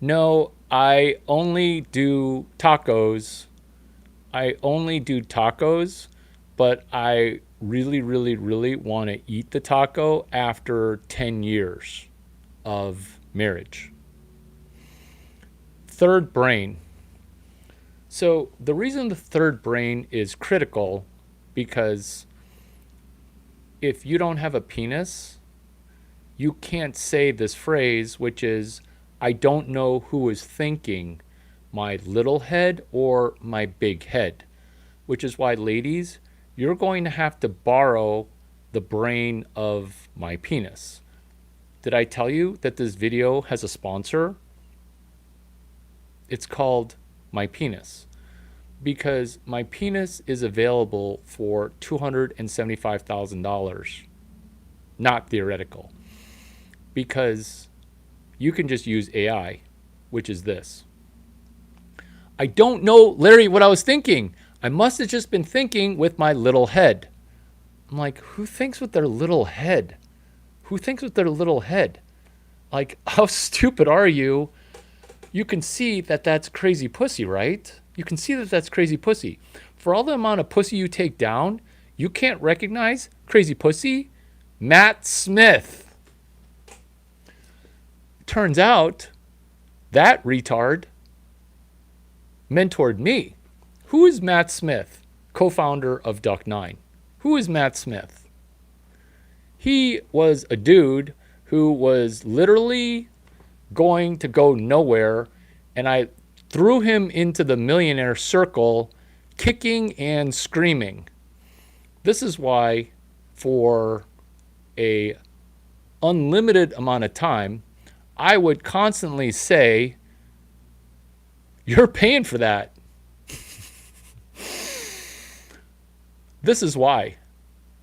No, I only do tacos. But I really, really, really want to eat the taco after 10 years of marriage. Third brain. So the reason the third brain is critical, because if you don't have a penis, you can't say this phrase, which is, I don't know who is thinking, my little head or my big head. Which is why, ladies, you're going to have to borrow the brain of my penis. Did I tell you that this video has a sponsor? It's called My Penis, because my penis is available for $275,000. Not theoretical. Because you can just use AI, which is this. I don't know, Larry, what I was thinking. I must have just been thinking with my little head. I'm like, who thinks with their little head? Who thinks with their little head? Like, how stupid are you? You can see that that's crazy pussy, right? You can see that that's crazy pussy. For all the amount of pussy you take down, you can't recognize crazy pussy? Matt Smith. Turns out that retard mentored me. Who is Matt Smith, co-founder of Duck9? Who is Matt Smith? He was a dude who was literally going to go nowhere, and I threw him into the millionaire circle, kicking and screaming. This is why, for a unlimited amount of time, I would constantly say, you're paying for that. This is why.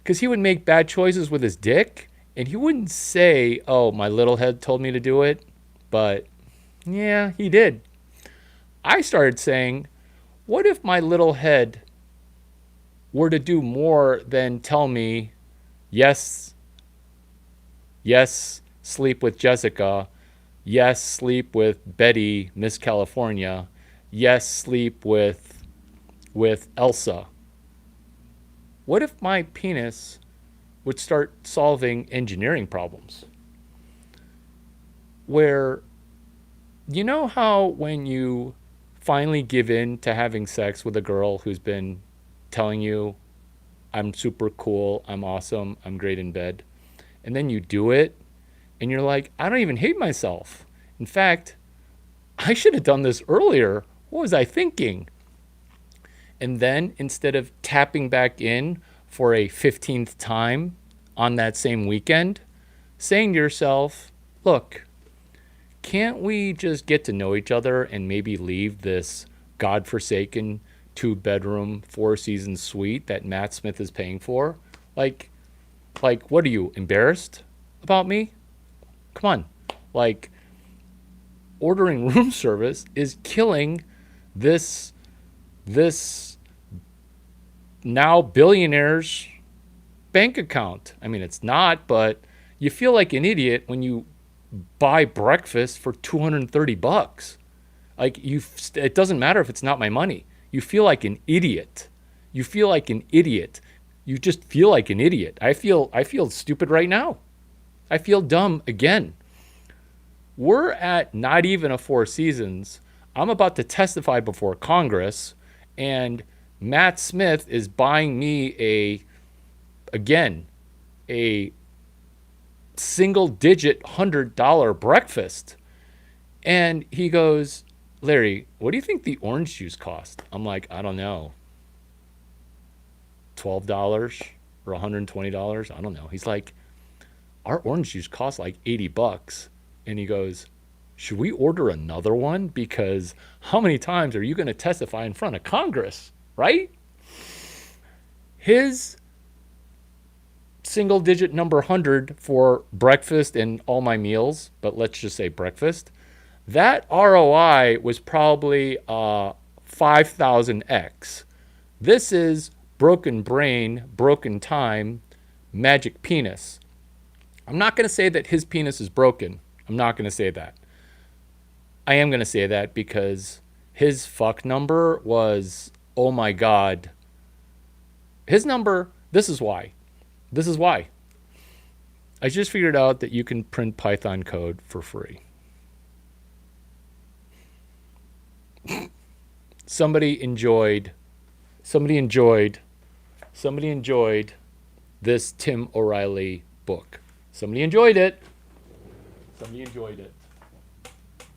Because he would make bad choices with his dick, and he wouldn't say, oh, my little head told me to do it. But yeah, he did. I started saying, what if my little head were to do more than tell me, yes, sleep with Jessica. Yes, sleep with Betty, Miss California. Yes, sleep with Elsa. What if my penis would start solving engineering problems? Where, you know how when you finally give in to having sex with a girl who's been telling you, I'm super cool, I'm awesome, I'm great in bed, and then you do it, and you're like, I don't even hate myself. In fact, I should have done this earlier. What was I thinking? And then instead of tapping back in for a 15th time on that same weekend, saying to yourself, look, can't we just get to know each other and maybe leave this godforsaken 2-bedroom, 4-season suite that Matt Smith is paying for? Like, what are you, embarrassed about me? Come on. Like, ordering room service is killing this now billionaire's bank account. I mean, it's not, but you feel like an idiot when you buy breakfast for $230. Like, it doesn't matter if it's not my money. You feel like an idiot. You feel like an idiot. You just feel like an idiot. I feel stupid right now. I feel dumb again. We're at not even a 4 seasons. I'm about to testify before Congress, and Matt Smith is buying me a single-digit $100 breakfast. And he goes, Larry, what do you think the orange juice cost? I'm like, I don't know. $12 or $120? I don't know. He's like, our orange juice costs like $80. And he goes, should we order another one? Because how many times are you going to testify in front of Congress, right? His single-digit number 100 for breakfast and all my meals, but let's just say breakfast, that ROI was probably 5,000x. This is broken brain, broken time, magic penis. I'm not going to say that his penis is broken. I'm not going to say that. I am going to say that because his fuck number was, oh my God. His number, this is why. This is why. I just figured out that you can print Python code for free. Somebody enjoyed this Tim O'Reilly book. Somebody enjoyed it.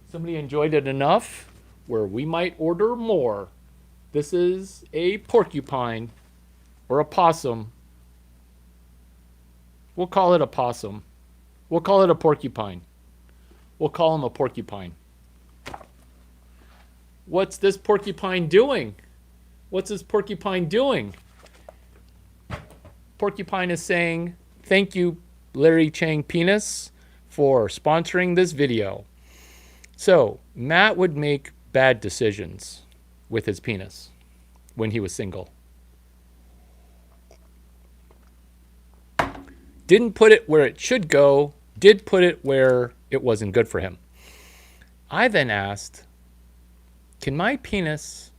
Somebody enjoyed it enough where we might order more. This is a porcupine. or a possum. We'll call it a possum. We'll call it a porcupine. We'll call him a porcupine. What's this porcupine doing? What's this porcupine doing? Porcupine is saying, thank you, Larry Chang Penis, for sponsoring this video. So, Matt would make bad decisions with his penis when he was single. Didn't put it where it should go, did put it where it wasn't good for him. I then asked, can my penis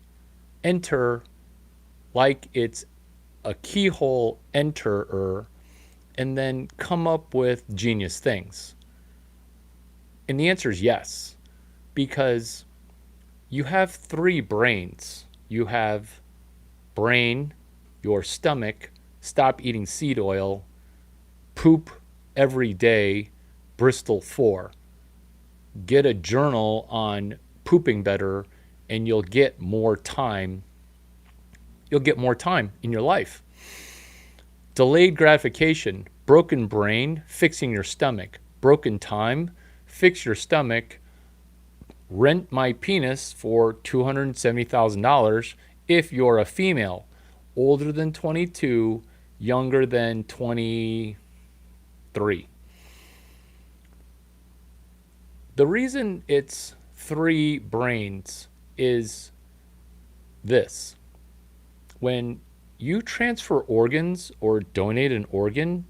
enter like it's a keyhole enterer and then come up with genius things? And the answer is yes, because you have 3 brains. You have brain, your stomach, stop eating seed oil, poop every day, Bristol 4. Get a journal on pooping better and you'll get more time. You'll get more time in your life. Delayed gratification, broken brain, fixing your stomach. Broken time, fix your stomach. Rent my penis for $270,000 if you're a female, older than 22, younger than 23. The reason it's 3 brains is this. When you transfer organs or donate an organ,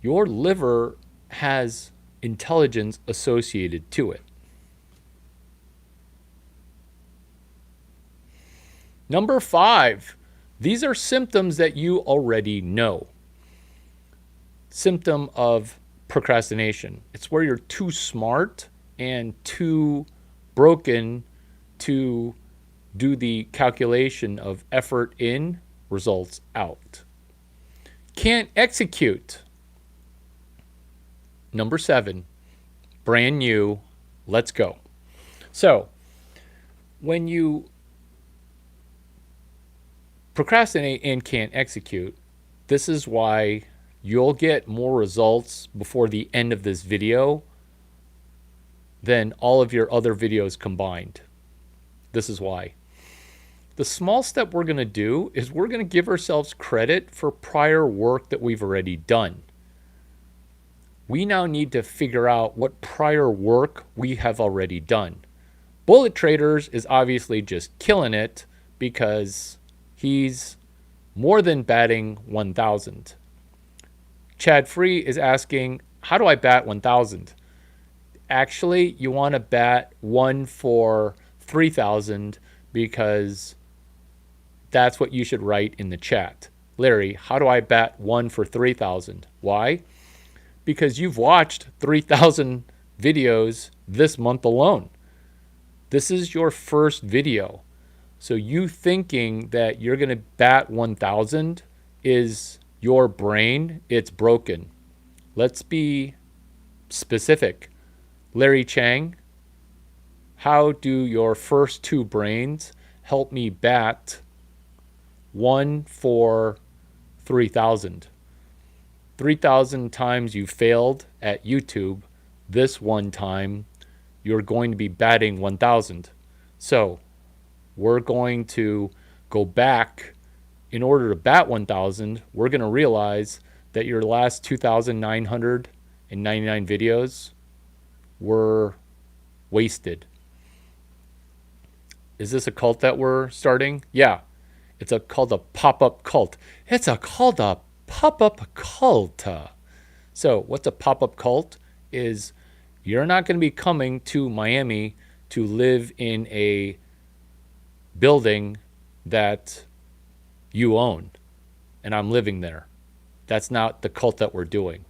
your liver has intelligence associated to it. Number 5, these are symptoms that you already know. Symptom of procrastination. It's where you're too smart and too broken to do the calculation of effort in, results out. Can't execute. Number 7, brand new, let's go. So, when you procrastinate and can't execute, this is why you'll get more results before the end of this video than all of your other videos combined. This is why. The small step we're going to do is we're going to give ourselves credit for prior work that we've already done. We now need to figure out what prior work we have already done. Bullet Traders is obviously just killing it because he's more than batting 1,000. Chad Free is asking, how do I bat 1,000? Actually, you want to bat 1 for 3,000 because that's what you should write in the chat. Larry, how do I bat 1 for 3,000? Why? Because you've watched 3,000 videos this month alone. This is your first video. So you thinking that you're going to bat 1,000 is your brain. It's broken. Let's be specific. Larry Chang, how do your first 2 brains help me bat 1 for 3,000? 3,000 times you failed at YouTube. This one time, you're going to be batting 1,000. So we're going to go back. In order to bat 1,000, we're going to realize that your last 2,999 videos were wasted. Is this a cult that we're starting? Yeah. It's called a pop-up cult. It's called a pop-up cult. So what's a pop-up cult? Is you're not going to be coming to Miami to live in a building that you own and I'm living there. That's not the cult that we're doing.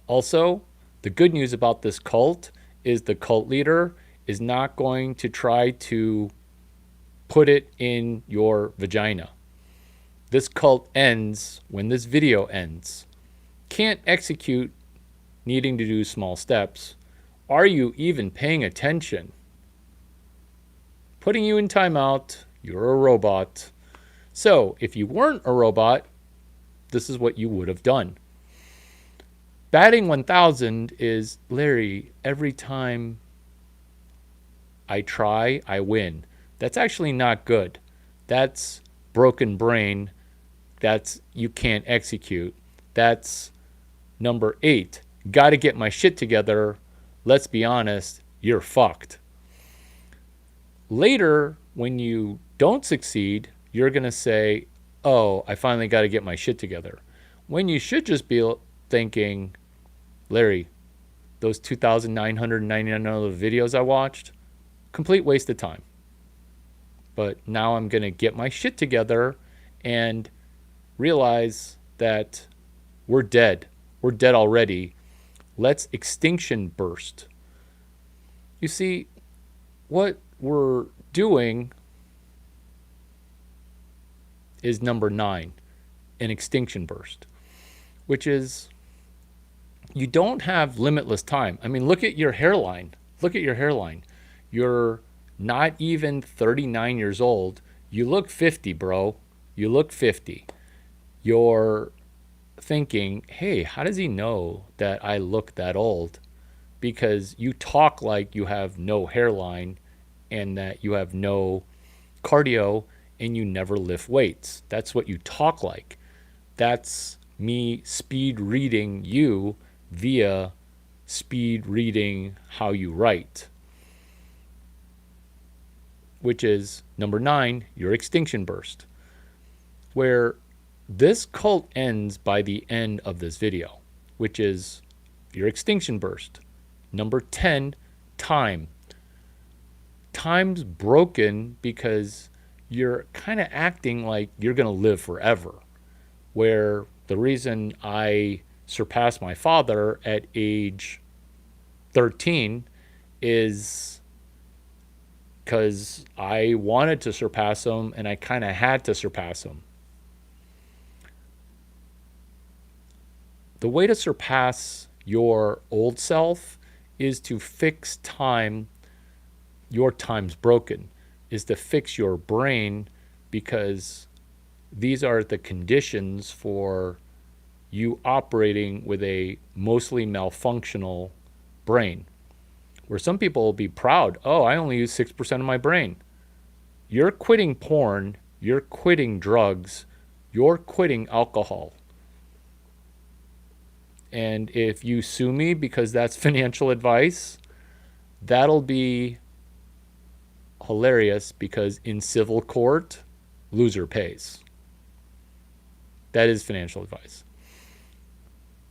Also, the good news about this cult is the cult leader is not going to try to put it in your vagina. This cult ends when this video ends. Can't execute, needing to do small steps. Are you even paying attention? Putting you in timeout, you're a robot. So if you weren't a robot, this is what you would have done. Batting 1,000 is, Larry, every time I try, I win. That's actually not good. That's broken brain. That's you can't execute. That's number 8. Got to get my shit together. Let's be honest, you're fucked. Later, when you don't succeed, you're going to say, oh, I finally got to get my shit together. When you should just be thinking, Larry, those 2,999 other videos I watched, complete waste of time. But now I'm going to get my shit together and realize that we're dead. We're dead already. Let's extinction burst. You see, what we're doing is number 9, an extinction burst, which is you don't have limitless time. I mean, look at your hairline. Look at your hairline. You're not even 39 years old. You look 50, bro. You look 50. You're thinking, hey, how does he know that I look that old? Because you talk like you have no hairline and that you have no cardio and you never lift weights. That's what you talk like. That's me speed reading you via speed reading how you write, which is number 9, your extinction burst, where this cult ends by the end of this video, which is your extinction burst. Number 10, time. Time's broken because you're kind of acting like you're going to live forever, where the reason I surpassed my father at age 13 is because I wanted to surpass him and I kind of had to surpass him. The way to surpass your old self is to fix time. Your time's broken, is to fix your brain, because these are the conditions for you operating with a mostly malfunctional brain, where some people will be proud, oh, I only use 6% of my brain. You're quitting porn, you're quitting drugs, you're quitting alcohol. And if you sue me because that's financial advice, that'll be hilarious, because in civil court, loser pays. That is financial advice.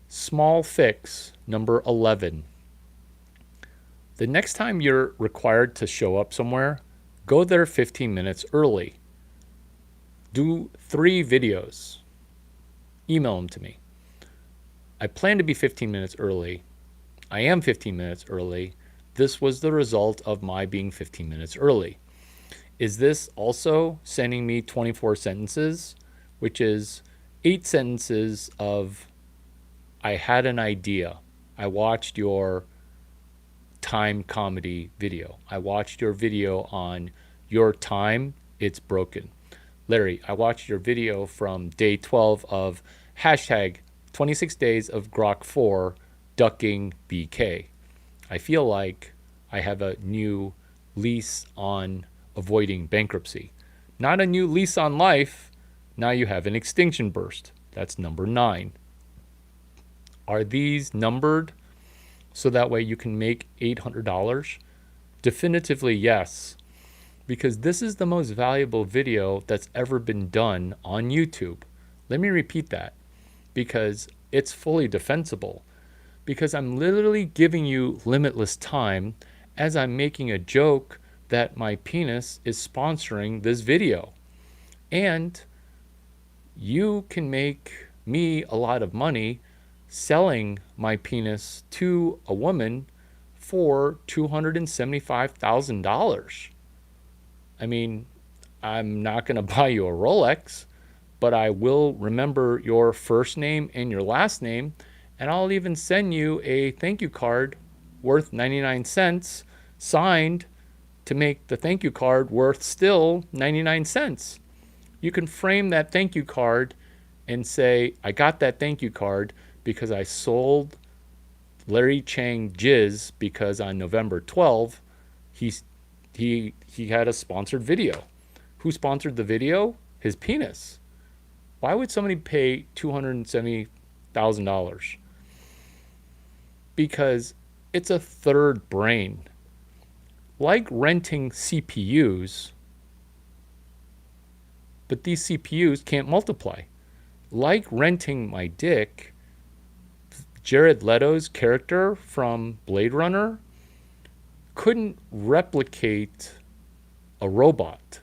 Small fix, number 11. The next time you're required to show up somewhere, go there 15 minutes early. Do 3 videos. Email them to me. I plan to be 15 minutes early. I am 15 minutes early. This was the result of my being 15 minutes early. Is this also sending me 24 sentences, which is 8 sentences of, I had an idea. I watched your time comedy video. I watched your video on your time, it's broken. Larry, I watched your video from day 12 of hashtag 26 days of Grok 4 ducking BK. I feel like I have a new lease on avoiding bankruptcy. Not a new lease on life. Now you have an extinction burst. That's number 9. Are these numbered so that way you can make $800? Definitively yes, because this is the most valuable video that's ever been done on YouTube. Let me repeat that, because it's fully defensible, because I'm literally giving you limitless time as I'm making a joke that my penis is sponsoring this video. And you can make me a lot of money selling my penis to a woman for $275,000. I mean, I'm not going to buy you a Rolex, but I will remember your first name and your last name, and I'll even send you a thank you card worth 99 cents signed to make the thank you card worth still 99 cents. You can frame that thank you card and say, I got that thank you card because I sold Larry Chang jizz because on November 12th, he had a sponsored video. Who sponsored the video? His penis. Why would somebody pay $270,000? Because it's a third brain. Like renting CPUs, but these CPUs can't multiply. Like renting my dick, Jared Leto's character from Blade Runner couldn't replicate a robot.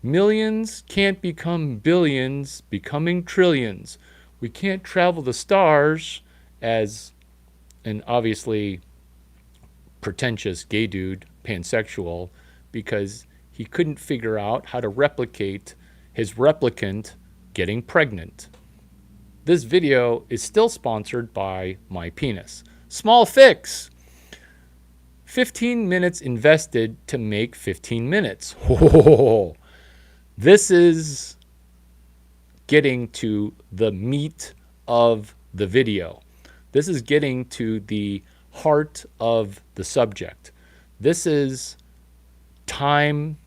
Millions can't become billions, becoming trillions. We can't travel the stars as an obviously pretentious gay dude, pansexual, because he couldn't figure out how to replicate his replicant getting pregnant. This video is still sponsored by my penis. Small fix. 15 minutes invested to make 15 minutes. Oh, this is getting to the meat of the video. This is getting to the heart of the subject. This is time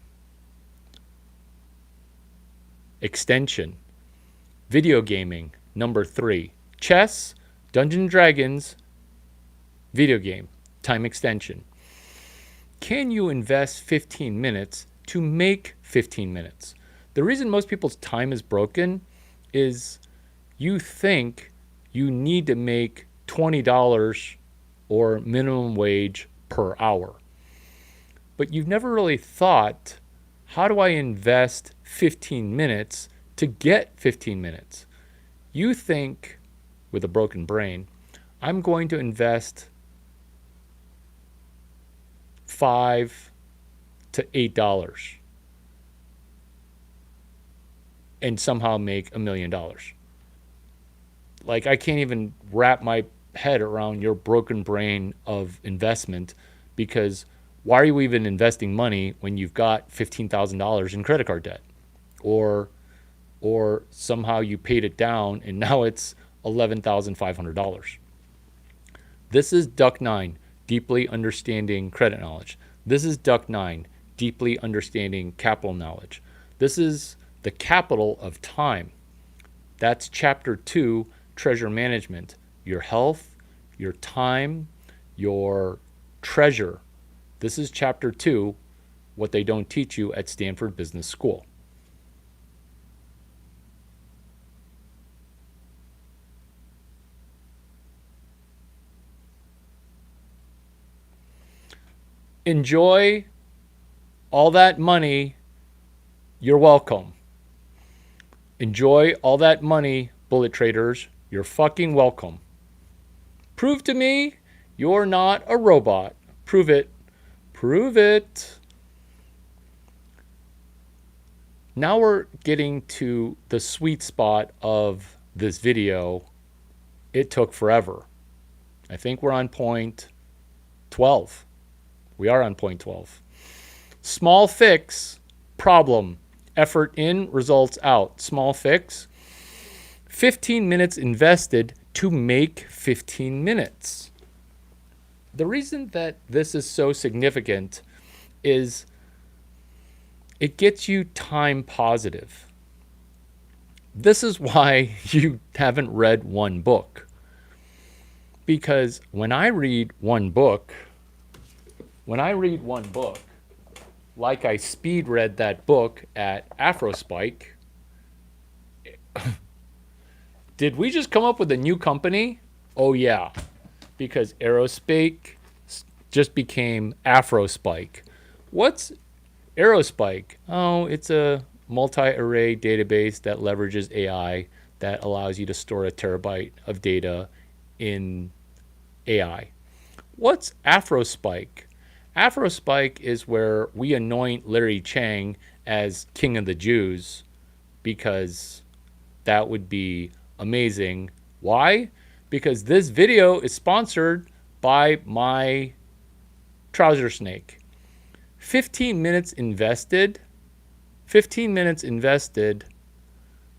extension. Video gaming, number 3. Chess, Dungeons & Dragons, video game, time extension. Can you invest 15 minutes to make 15 minutes? The reason most people's time is broken is you think you need to make $20 or minimum wage per hour. But you've never really thought, how do I invest 15 minutes to get 15 minutes? You think, with a broken brain, I'm going to invest $5 to $8 and somehow make $1 million. Like, I can't even wrap my head around your broken brain of investment, because why are you even investing money when you've got $15,000 in credit card debt? Or somehow you paid it down and now it's $11,500. This is Duck 9, deeply understanding credit knowledge. This is Duck 9, deeply understanding capital knowledge. This is the capital of time. That's chapter 2, treasure management. Your health, your time, your treasure. This is chapter 2, what they don't teach you at Stanford Business School. Enjoy all that money. You're welcome. Enjoy all that money, bullet traders. You're fucking welcome. Prove to me you're not a robot. Prove it. Prove it. Now we're getting to the sweet spot of this video. It took forever. I think we're on point 12. We are on point 12. Small fix, problem. Effort in, results out. Small fix. 15 minutes invested to make 15 minutes. The reason that this is so significant is it gets you time positive. This is why you haven't read one book. Because when I read one book, like I speed read that book at AfroSpike, did we just come up with a new company? Oh yeah, because AeroSpike just became AfroSpike. What's AeroSpike? Oh, it's a multi-array database that leverages AI that allows you to store a terabyte of data in AI. What's AfroSpike? AfroSpike is where we anoint Larry Chang as King of the Jews, because that would be amazing. Why? Because this video is sponsored by my trouser snake. 15 minutes invested, 15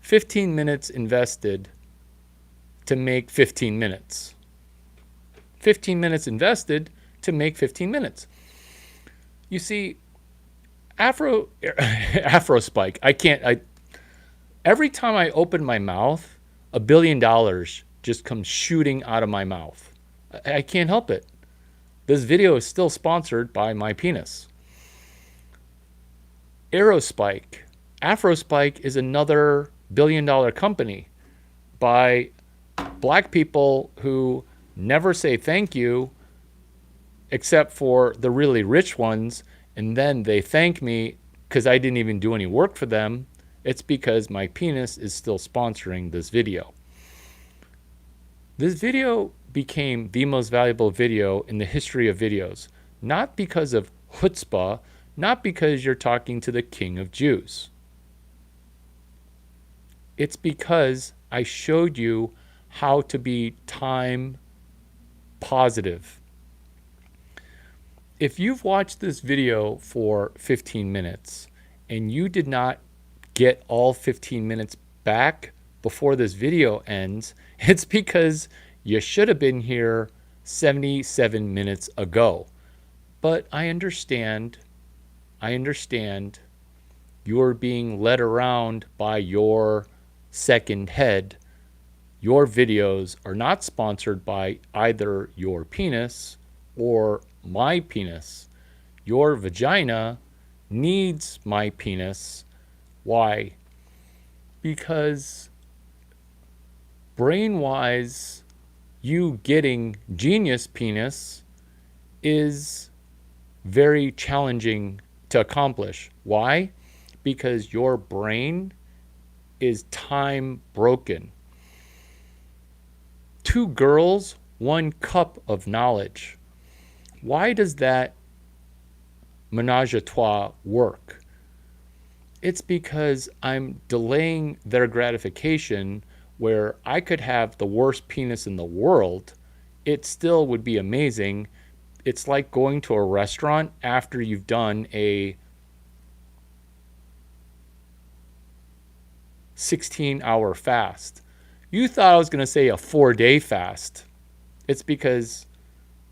15 minutes invested to make 15 minutes. 15 minutes invested to make 15 minutes. You see, Afro Spike, every time I open my mouth, $1 billion just comes shooting out of my mouth. I can't help it. This video is still sponsored by my penis. Aerospike. Afrospike is another $1 billion company by black people who never say thank you except for the really rich ones, and then they thank me because I didn't even do any work for them. It's because my penis is still sponsoring this video. This video became the most valuable video in the history of videos, not because of chutzpah, not because you're talking to the King of Jews. It's because I showed you how to be time positive. If you've watched this video for 15 minutes and you did not get all 15 minutes back before this video ends, it's because you should have been here 77 minutes ago. But I understand you're being led around by your second head. Your videos are not sponsored by either your penis or my penis. Your vagina needs my penis. Why? Because brain-wise, you getting genius penis is very challenging to accomplish. Why? Because your brain is time broken. 2 girls, 1 cup of knowledge. Why does that menage a trois work? It's because I'm delaying their gratification, where I could have the worst penis in the world. It still would be amazing. It's like going to a restaurant after you've done a 16-hour fast. You thought I was going to say a 4-day fast. It's because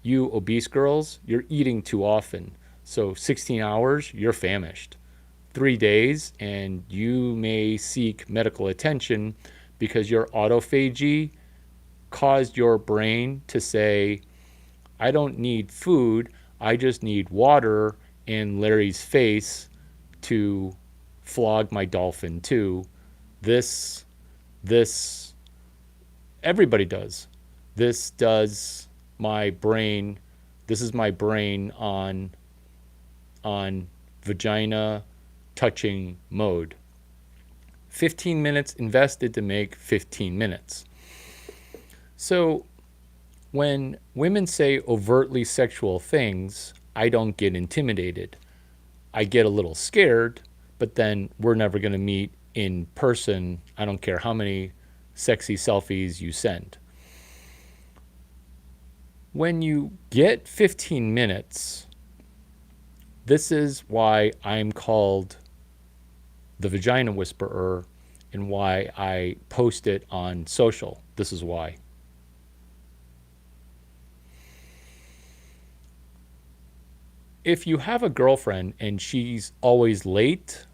you obese girls, you're eating too often. So 16 hours, you're famished. 3 days, and you may seek medical attention because your autophagy caused your brain to say, I don't need food, I just need water and Larry's face to flog my dolphin too. This, everybody does. This does my brain, this is my brain on vagina touching mode. 15 minutes invested to make 15 minutes. So when women say overtly sexual things, I don't get intimidated. I get a little scared, but then we're never going to meet in person. I don't care how many sexy selfies you send. When you get 15 minutes, this is why I'm called the Vagina Whisperer and why I post it on social. This is why. If you have a girlfriend and she's always late,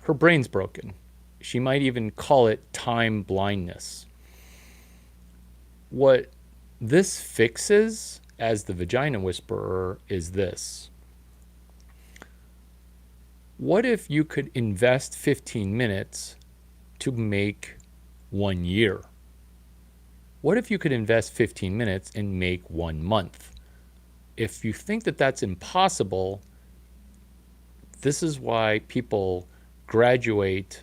her brain's broken. She might even call it time blindness. What this fixes as the Vagina Whisperer is this. What if you could invest 15 minutes to make 1 year? What if you could invest 15 minutes and make 1 month? If you think that that's impossible, this is why people graduate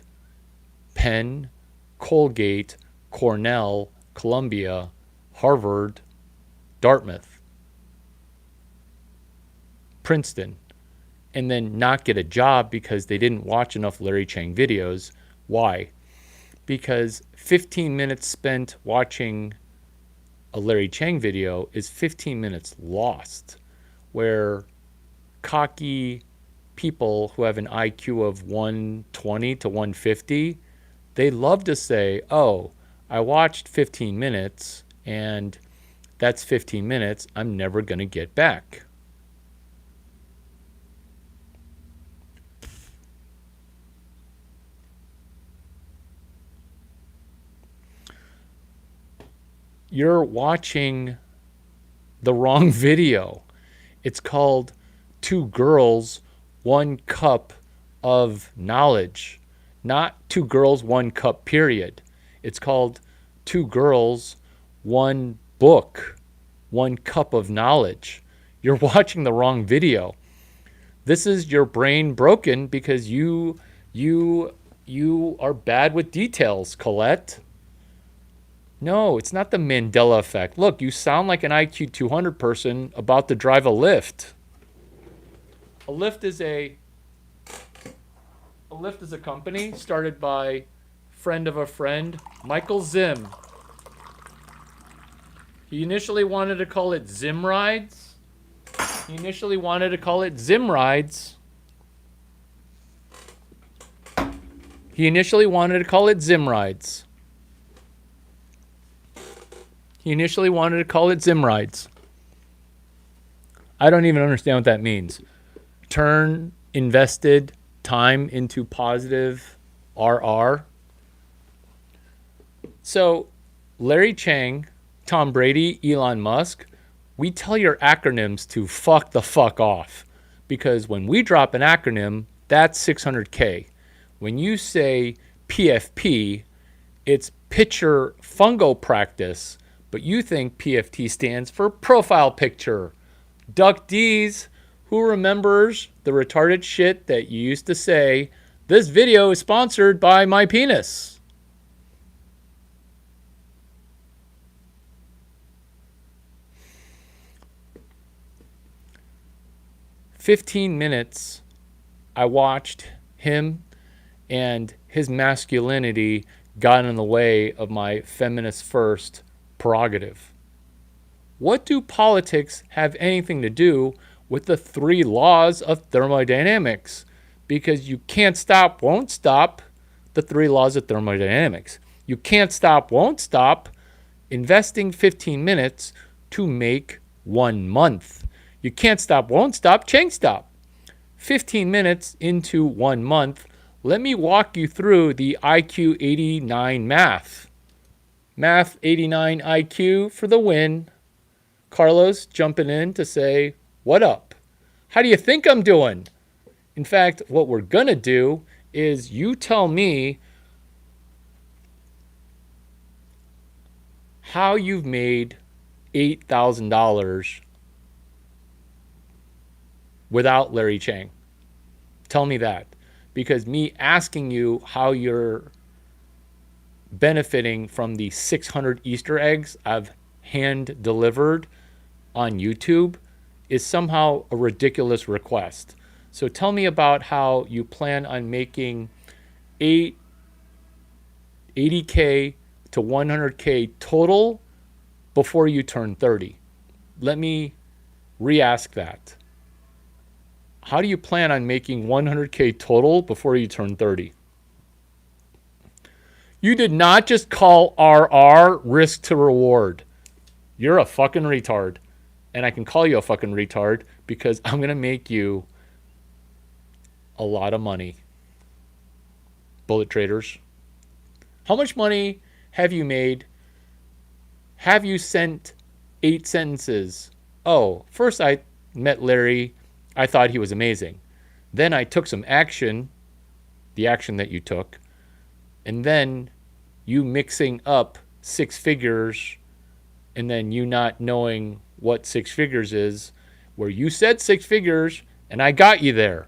Penn, Colgate, Cornell, Columbia, Harvard, Dartmouth, Princeton, and then not get a job because they didn't watch enough Larry Chang videos. Why? Because 15 minutes spent watching a Larry Chang video is 15 minutes lost, where cocky people who have an IQ of 120 to 150, They love to say, oh, I watched 15 minutes and that's 15 minutes I'm never going to get back. You're watching the wrong video. It's called Two Girls, One Cup of Knowledge, not Two Girls, One Cup, period. It's called Two Girls, One Book, One Cup of Knowledge. You're watching the wrong video. This is your brain broken because you are bad with details, Colette. No, it's not the Mandela effect. Look, you sound like an IQ 200 person about to drive a Lyft. A Lyft is a company started by friend of a friend, Michael Zim. He initially wanted to call it Zim Rides. He initially wanted to call it Zim Rides. He initially wanted to call it Zim Rides. He initially wanted to call it Zim Rides. I don't even understand what that means. Turn invested time into positive RR. So, Larry Chang, Tom Brady, Elon Musk, we tell your acronyms to fuck the fuck off. Because when we drop an acronym, that's 600K. When you say PFP, it's Picture Fungo Practice, but you think PFT stands for Profile Picture. Duck D's, who remembers the retarded shit that you used to say, this video is sponsored by my penis. "15 minutes, I watched him and his masculinity got in the way of my feminist first prerogative. What do politics have anything to do with the 3 laws of thermodynamics? Because you can't stop, won't stop the 3 laws of thermodynamics. You can't stop, won't stop investing 15 minutes to make 1 month. You can't stop, won't stop, Chang stop. 15 minutes into 1 month, let me walk you through the IQ 89 math. Math 89 IQ for the win. Carlos jumping in to say, what up? How do you think I'm doing? In fact, what we're going to do is you tell me how you've made $8,000 without Larry Chang. Tell me that. Because me asking you how you're benefiting from the 600 Easter eggs I've hand delivered on YouTube is somehow a ridiculous request. So tell me about how you plan on making 80K to 100K total before you turn 30. Let me re-ask that. How do you plan on making 100K total before you turn 30? You did not just call RR risk to reward. You're a fucking retard. And I can call you a fucking retard because I'm going to make you a lot of money. Bullet traders. How much money have you made? Have you sent 8 sentences? Oh, first I met Larry. I thought he was amazing. Then I took some action, the action that you took, and then you mixing up 6 figures and then you not knowing what 6 figures is, where you said 6 figures and I got you there.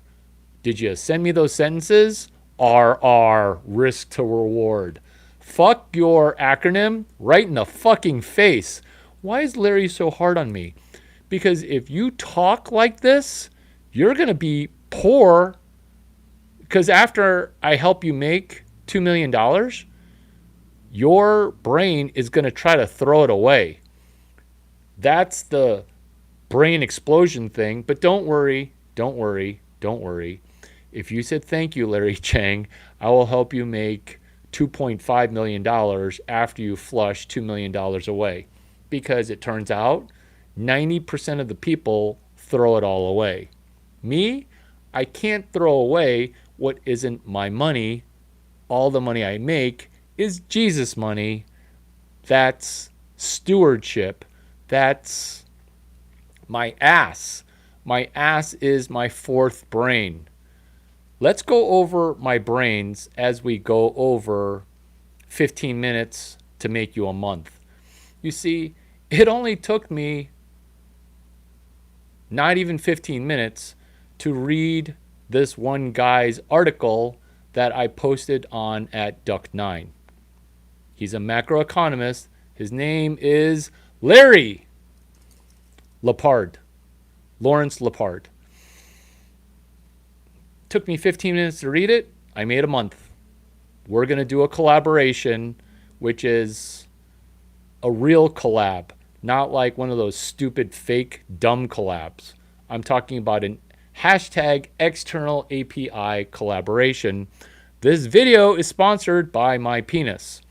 Did you send me those sentences? RR, risk to reward. Fuck your acronym right in the fucking face. Why is Larry so hard on me? Because if you talk like this, you're going to be poor. Because after I help you make $2 million, your brain is going to try to throw it away. That's the brain explosion thing. But don't worry, don't worry, don't worry. If you said thank you, Larry Chang, I will help you make $2.5 million after you flush $2 million away. Because it turns out 90% of the people throw it all away. Me, I can't throw away what isn't my money. All the money I make is Jesus money. That's stewardship. That's my ass. My ass is my fourth brain. Let's go over my brains as we go over 15 minutes to make you a month. You see, it only took me not even 15 minutes to read this one guy's article that I posted on at Duck9. He's a macroeconomist. His name is Larry Lepard. Lawrence Lepard. Took me 15 minutes to read it. I made a month. We're going to do a collaboration, which is a real collab, not like one of those stupid, fake, dumb collabs. I'm talking about an hashtag external API collaboration. This video is sponsored by my penis.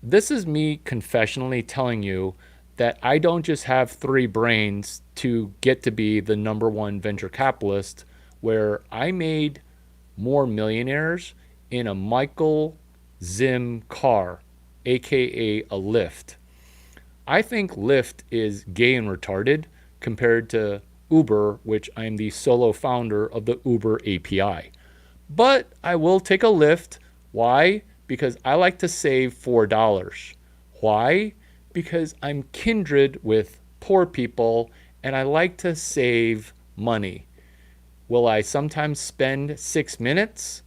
This is me confessionally telling you that I don't just have 3 brains to get to be the #1 venture capitalist, where I made more millionaires in a Michael Zim car, aka a Lyft. I think Lyft is gay and retarded compared to Uber, which I'm the solo founder of the Uber API. But I will take a Lyft. Why? Because I like to save $4. Why? Because I'm kindred with poor people and I like to save money. Will I sometimes spend 6 minutes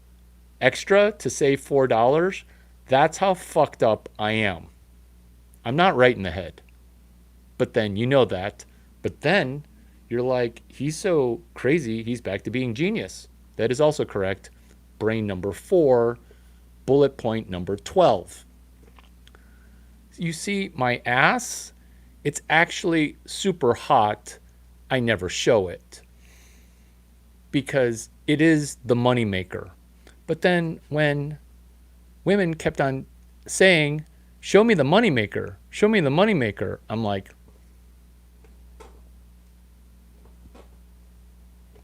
extra to save $4? That's how fucked up I am. I'm not right in the head. But then you know that. But then you're like, he's so crazy, he's back to being genius. That is also correct. Brain number 4, bullet point number 12. You see my ass? It's actually super hot. I never show it because it is the moneymaker. But then when women kept on saying, show me the moneymaker, show me the moneymaker, I'm like,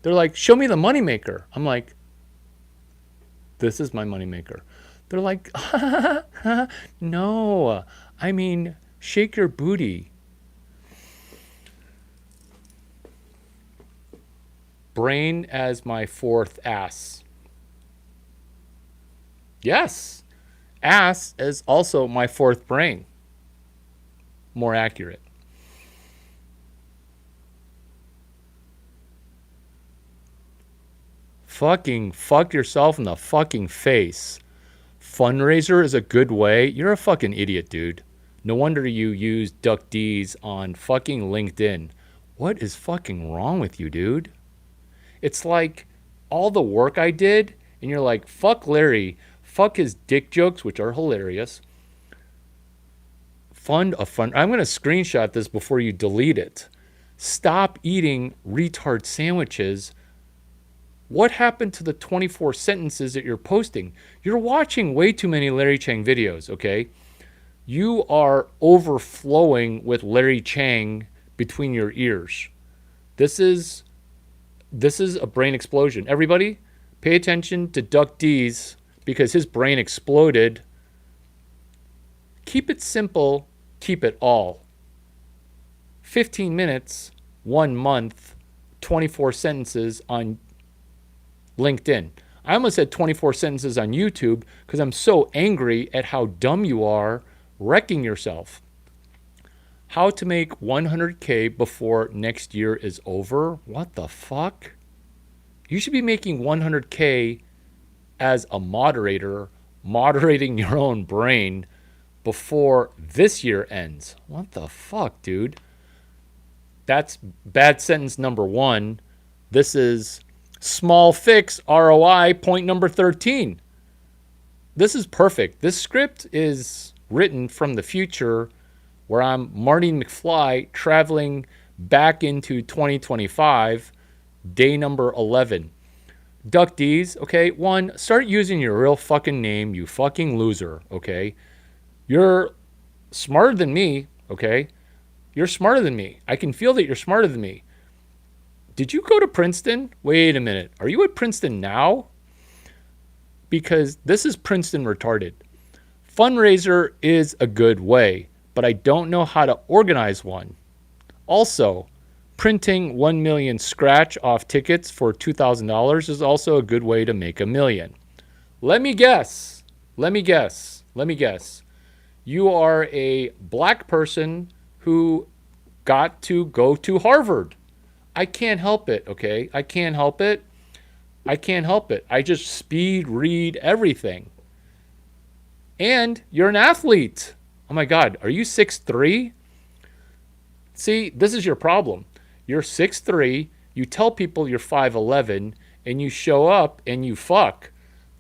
they're like, show me the moneymaker. I'm like, this is my moneymaker. They're like, no, I mean, shake your booty. Brain as my 4th ass. Yes, ass is also my 4th brain. More accurate. Fucking fuck yourself in the fucking face. Fundraiser is a good way. You're a fucking idiot, dude. No wonder you use DuckD's on fucking LinkedIn. What is fucking wrong with you, dude? It's like all the work I did, and you're like, fuck Larry, fuck his dick jokes, which are hilarious. I'm going to screenshot this before you delete it. Stop eating retard sandwiches. What happened to the 24 sentences that you're posting? You're watching way too many Larry Chang videos, okay? You are overflowing with Larry Chang between your ears. This is a brain explosion. Everybody, pay attention to Duck D's because his brain exploded. Keep it simple, keep it all. 15 minutes, 1 month, 24 sentences on LinkedIn. I almost said 24 sentences on YouTube because I'm so angry at how dumb you are wrecking yourself. How to make 100K before next year is over? What the fuck? You should be making 100K as a moderator, moderating your own brain before this year ends. What the fuck, dude? That's bad sentence number 1. This is small fix ROI point number 13. This is perfect. This script is written from the future where I'm Marty McFly traveling back into 2025, day number 11. Duck D's, okay? One, start using your real fucking name, you fucking loser, okay? You're smarter than me, okay? You're smarter than me. I can feel that you're smarter than me. Did you go to Princeton? Wait a minute. Are you at Princeton now? Because this is Princeton retarded. Fundraiser is a good way, but I don't know how to organize one. Also, printing 1 million scratch off tickets for $2,000 is also a good way to make a million. Let me guess. Let me guess. Let me guess. You are a black person who got to go to Harvard. I can't help it, okay? I can't help it. I can't help it. I just speed read everything. And you're an athlete. Oh my God, are you 6'3"? See, this is your problem. You're 6'3", you tell people you're 5'11", and you show up and you fuck.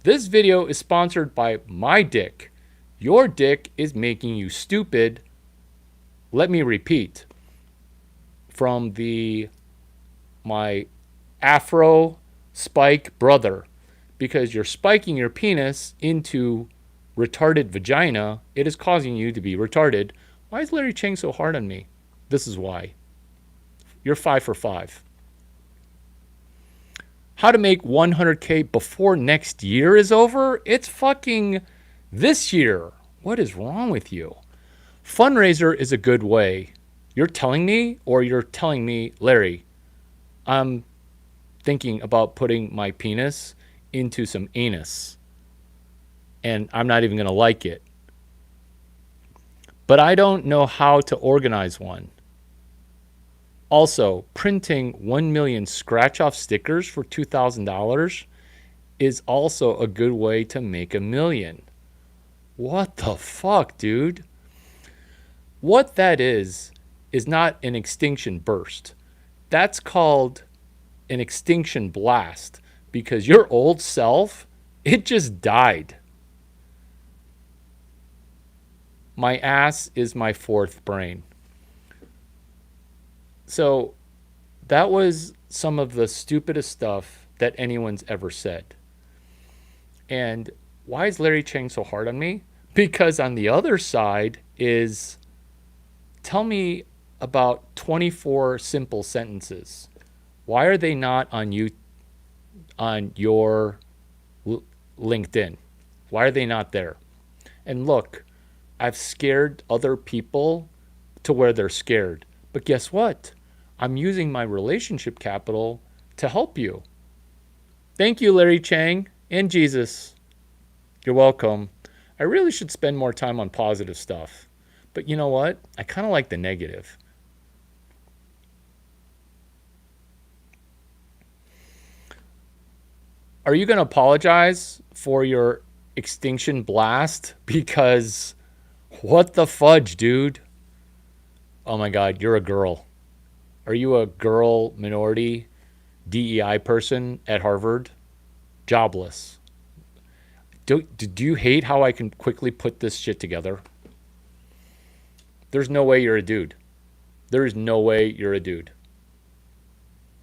This video is sponsored by my dick. Your dick is making you stupid. Let me repeat. From my Afro spike brother. Because you're spiking your penis into retarded vagina, it is causing you to be retarded. Why is Larry Chang so hard on me? This is why. You're 5 for 5. How to make 100K before next year is over? It's fucking this year. What is wrong with you? Fundraiser is a good way. You're telling me, or you're telling me, Larry, I'm thinking about putting my penis into some anus, and I'm not even going to like it. But I don't know how to organize one. Also, printing 1 million scratch-off stickers for $2,000 is also a good way to make a million. What the fuck, dude? What that is not an extinction burst. That's called an extinction blast, because your old self, it just died. My ass is my fourth brain. So that was some of the stupidest stuff that anyone's ever said. And why is Larry Chang so hard on me? Because on the other side is, tell me about 24 simple sentences. Why are they not on you, on your LinkedIn? Why are they not there? And look, I've scared other people to where they're scared. But guess what? I'm using my relationship capital to help you. Thank you, Larry Chang and Jesus. You're welcome. I really should spend more time on positive stuff. But you know what? I kind of like the negative. Are you going to apologize for your extinction blast? Because what the fudge, dude? Oh my God, you're a girl. Are you a girl minority DEI person at Harvard? Jobless. Do you hate how I can quickly put this shit together? There's no way you're a dude. There is no way you're a dude.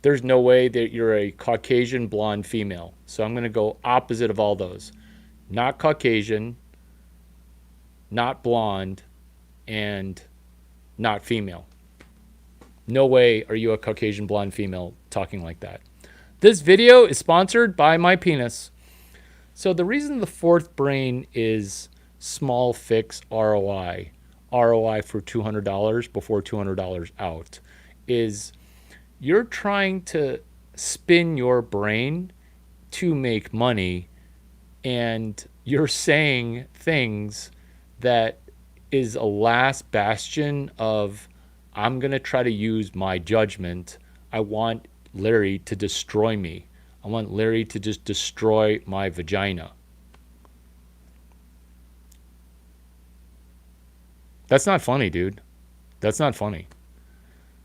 There's no way that you're a Caucasian blonde female. So I'm going to go opposite of all those. Not Caucasian, not blonde, and not female. No way are you a Caucasian blonde female talking like that. This video is sponsored by my penis. So the reason the fourth brain is small fix ROI, ROI for $200 before $200 out, is you're trying to spin your brain to make money, and you're saying things that is a last bastion of, I'm going to try to use my judgment. I want Larry to destroy me. I want Larry to just destroy my vagina. That's not funny, dude. That's not funny.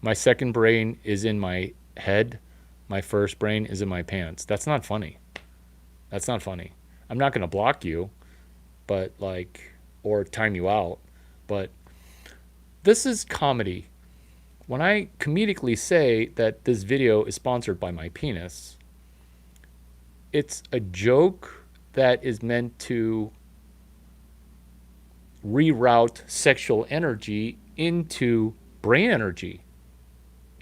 My second brain is in my head. My first brain is in my pants. That's not funny. That's not funny. I'm not going to block you, but or time you out. But this is comedy. When I comedically say that this video is sponsored by my penis, it's a joke that is meant to reroute sexual energy into brain energy.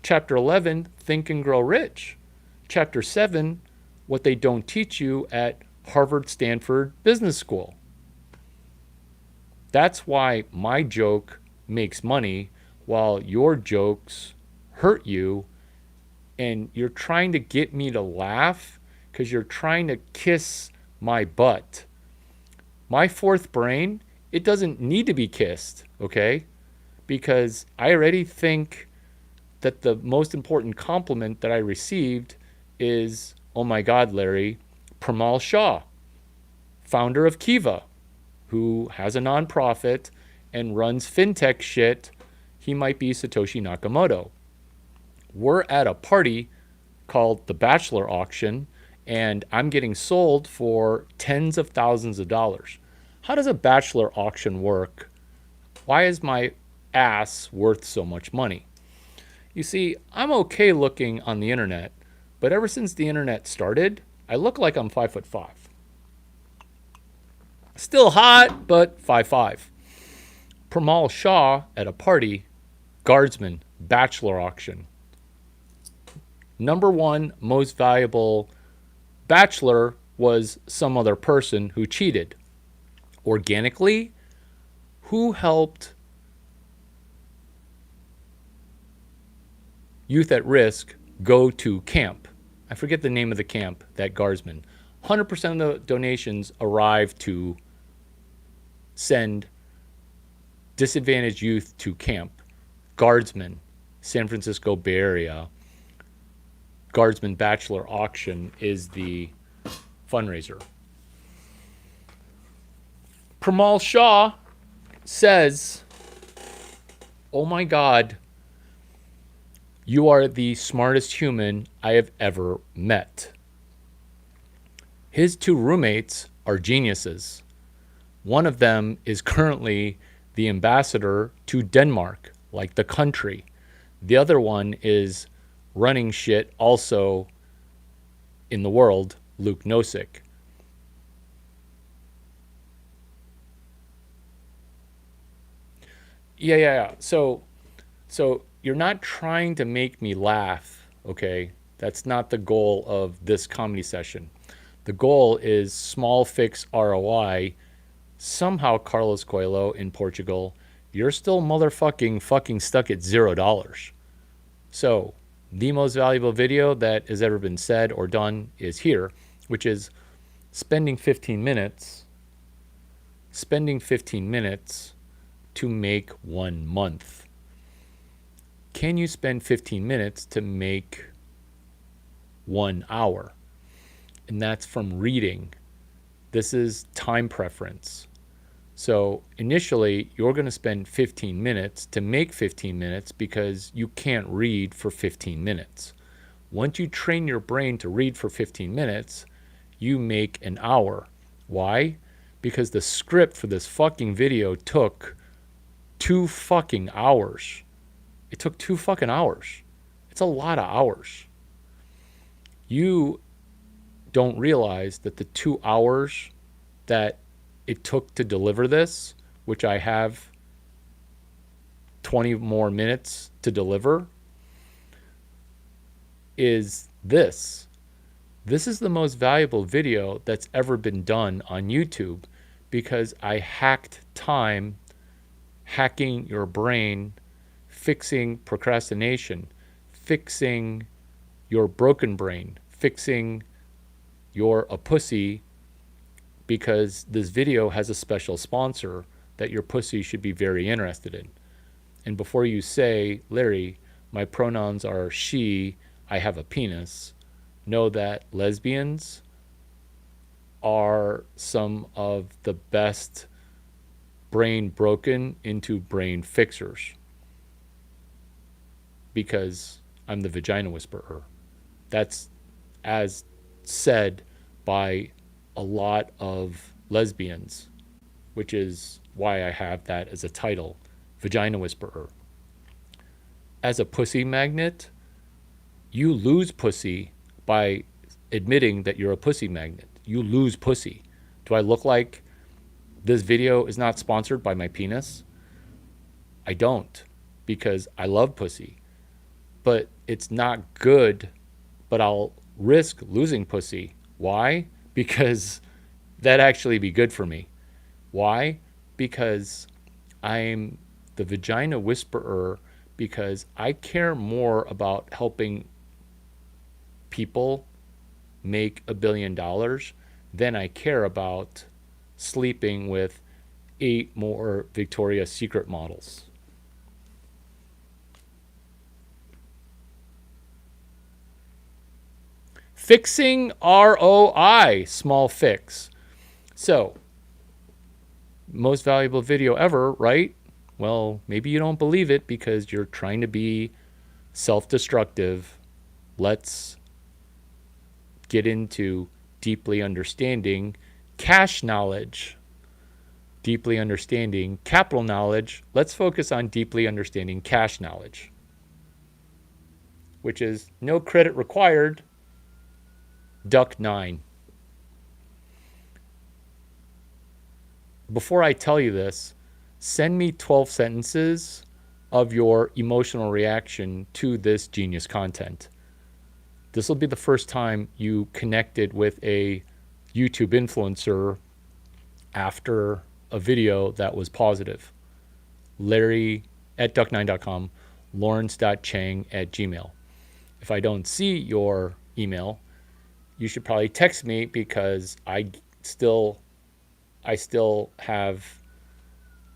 Chapter 11, Think and Grow Rich. Chapter 7, What They Don't Teach You at Harvard, Stanford Business School. That's why my joke makes money while your jokes hurt you, and you're trying to get me to laugh because you're trying to kiss my butt. My fourth brain, it doesn't need to be kissed, okay? Because I already think that the most important compliment that I received is, oh my God, Larry, Premal Shah, founder of Kiva, who has a nonprofit and runs fintech shit. He might be Satoshi Nakamoto. We're at a party called the Bachelor Auction, and I'm getting sold for tens of thousands of dollars. How does a bachelor auction work? Why is my ass worth so much money? You see, I'm okay looking on the internet, but ever since the internet started, I look like I'm 5'5". Still hot, but 5'5". Premal Shah at a party, guardsman, bachelor auction. Number one most valuable bachelor was some other person who cheated. Organically, who helped youth at risk go to camp? I forget the name of the camp, that guardsman. 100% of the donations arrived to send disadvantaged youth to camp. Guardsman, San Francisco Bay Area. Guardsman Bachelor Auction is the fundraiser. Premal Shah says, oh my God, you are the smartest human I have ever met. His two roommates are geniuses. One of them is currently the ambassador to Denmark, like the country. The other one is running shit also in the world, Luke Nosek. Yeah. So you're not trying to make me laugh, okay? That's not the goal of this comedy session. The goal is small fix ROI. Somehow, Carlos Coelho in Portugal, you're still fucking stuck at $0. So the most valuable video that has ever been said or done is here, which is spending 15 minutes to make 1 month. Can you spend 15 minutes to make 1 hour? And that's from reading. This is time preference. So initially, you're going to spend 15 minutes to make 15 minutes because you can't read for 15 minutes. Once you train your brain to read for 15 minutes, you make an hour. Why? Because the script for this fucking video took 2 fucking hours. It took 2 fucking hours. It's a lot of hours. You don't realize that the 2 hours that it took to deliver this, which I have 20 more minutes to deliver, is this. This is the most valuable video that's ever been done on YouTube because I hacked time, hacking your brain, fixing procrastination, fixing your broken brain, fixing you're a pussy, because this video has a special sponsor that your pussy should be very interested in. And before you say, Larry, my pronouns are she, I have a penis, know that lesbians are some of the best brain broken into brain fixers. Because I'm the vagina whisperer. That's as said by a lot of lesbians, which is why I have that as a title, vagina whisperer. As a pussy magnet, you lose pussy by admitting that you're a pussy magnet. You lose pussy. Do I look like this video is not sponsored by my penis? I don't, because I love pussy. But it's not good, but I'll risk losing pussy. Why? Because that'd actually be good for me. Why? Because I'm the vagina whisperer, because I care more about helping people make $1 billion than I care about sleeping with 8 more Victoria's Secret models. Fixing ROI, small fix. So, most valuable video ever, right? Well, maybe you don't believe it because you're trying to be self-destructive. Let's get into deeply understanding cash knowledge. Deeply understanding capital knowledge. Let's focus on deeply understanding cash knowledge, which is no credit required. Duck 9. Before I tell you this, send me 12 sentences of your emotional reaction to this genius content. This will be the first time you connected with a YouTube influencer after a video that was positive. Larry at duck9.com, lawrence.chang@gmail. If I don't see your email, you should probably text me, because I still have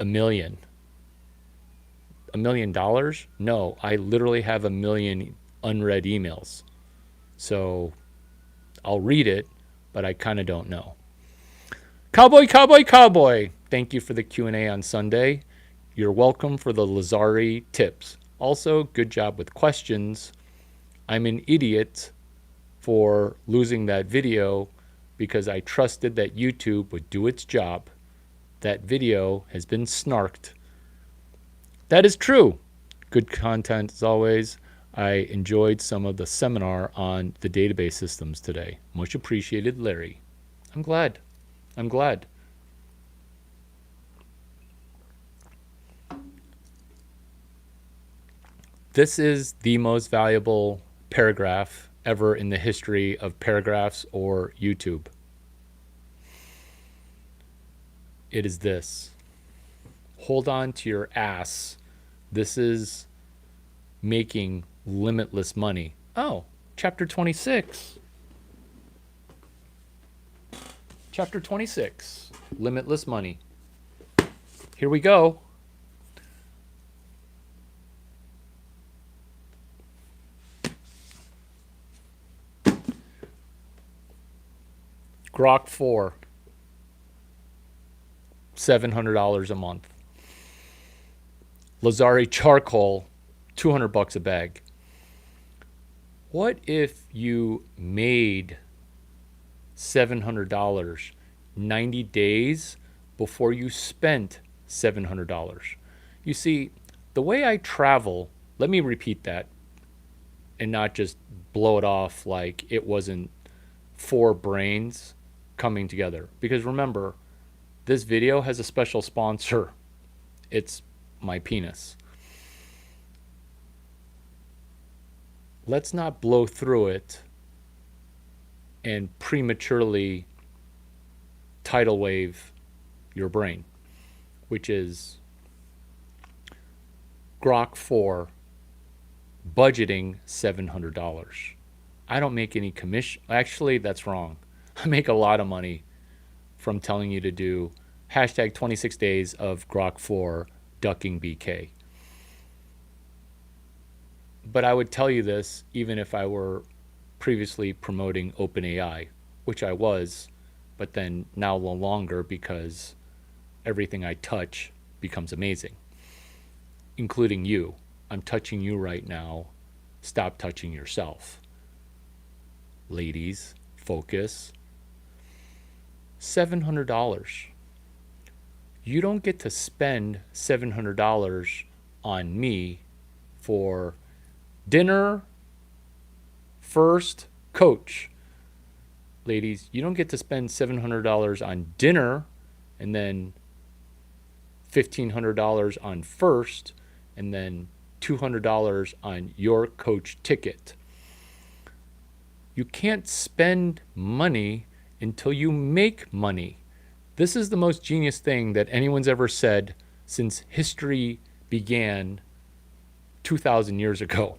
$1 million. $1 million? No, I literally have 1 million unread emails. So I'll read it, but I kind of don't know. Cowboy, cowboy, cowboy. Thank you for the Q&A on Sunday. You're welcome for the Lazari tips. Also, good job with questions. I'm an idiot for losing that video because I trusted that YouTube would do its job. That video has been snarked. That is true. Good content as always. I enjoyed some of the seminar on the database systems today. Much appreciated, Larry. I'm glad. This is the most valuable paragraph ever in the history of paragraphs or YouTube. It is this. Hold on to your ass. This is making limitless money. Oh, chapter 26. Chapter 26, limitless money. Here we go. Grok 4, $700 a month. Lazari charcoal, $200 a bag. What if you made $700 90 days before you spent $700? You see, the way I travel, let me repeat that and not just blow it off like it wasn't 4 brains coming together. Because remember, this video has a special sponsor. It's my penis. Let's not blow through it and prematurely tidal wave your brain, which is Grok 4 budgeting $700. I don't make any commission. Actually, that's wrong. I make a lot of money from telling you to do hashtag 26 days of Grok 4 ducking BK. But I would tell you this even if I were previously promoting OpenAI, which I was, but then now no longer, because everything I touch becomes amazing, including you. I'm touching you right now. Stop touching yourself. Ladies, focus. $700. You don't get to spend $700 on me for dinner, first, coach. ladies, you don't get to spend $700 on dinner and then $1,500 on first and then $200 on your coach ticket. You can't spend money until you make money. This is the most genius thing that anyone's ever said since history began 2,000 years ago.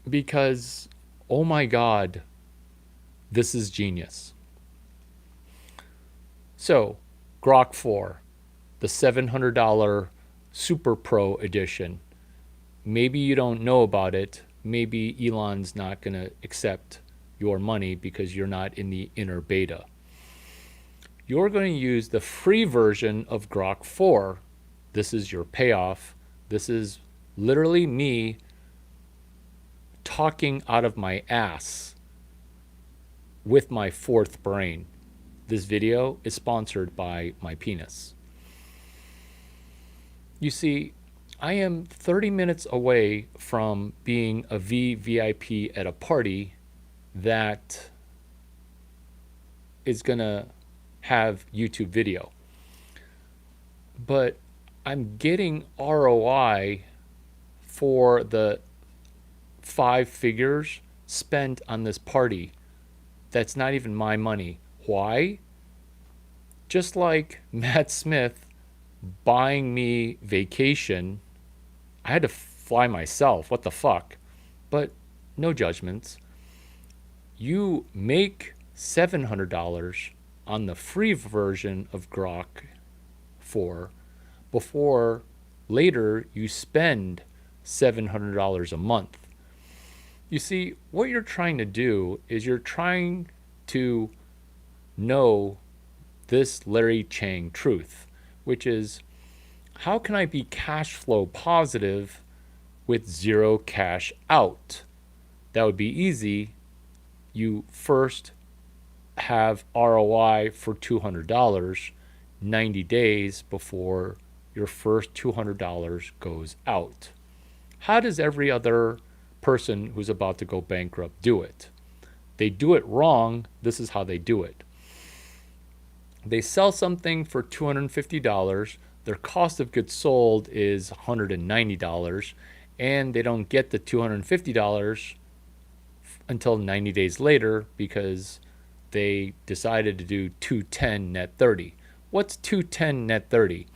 Because, oh my God, this is genius. So, Grok 4, the $700 Super Pro edition. Maybe you don't know about it. Maybe Elon's not going to accept your money because you're not in the inner beta. You're going to use the free version of Grok 4. This is your payoff. This is literally me talking out of my ass with my fourth brain. This video is sponsored by my penis. You see, I am 30 minutes away from being a VVIP at a party that is going to have YouTube video. But I'm getting ROI for the 5 figures spent on this party. That's not even my money. Why? Just like Matt Smith buying me vacation, I had to fly myself. What the fuck? But no judgments. You make $700 on the free version of Grok 4 before later you spend $700 a month. You see, what you're trying to do is you're trying to know this Larry Chang truth, which is, how can I be cash flow positive with zero cash out? That would be easy. You first have ROI for $200 90 days before your first $200 goes out. How does every other person who's about to go bankrupt do it? They do it wrong. This is how they do it. They sell something for $250. Their cost of goods sold is $190, and they don't get the $250 until 90 days later because they decided to do 210 net 30. What's 210 net 30?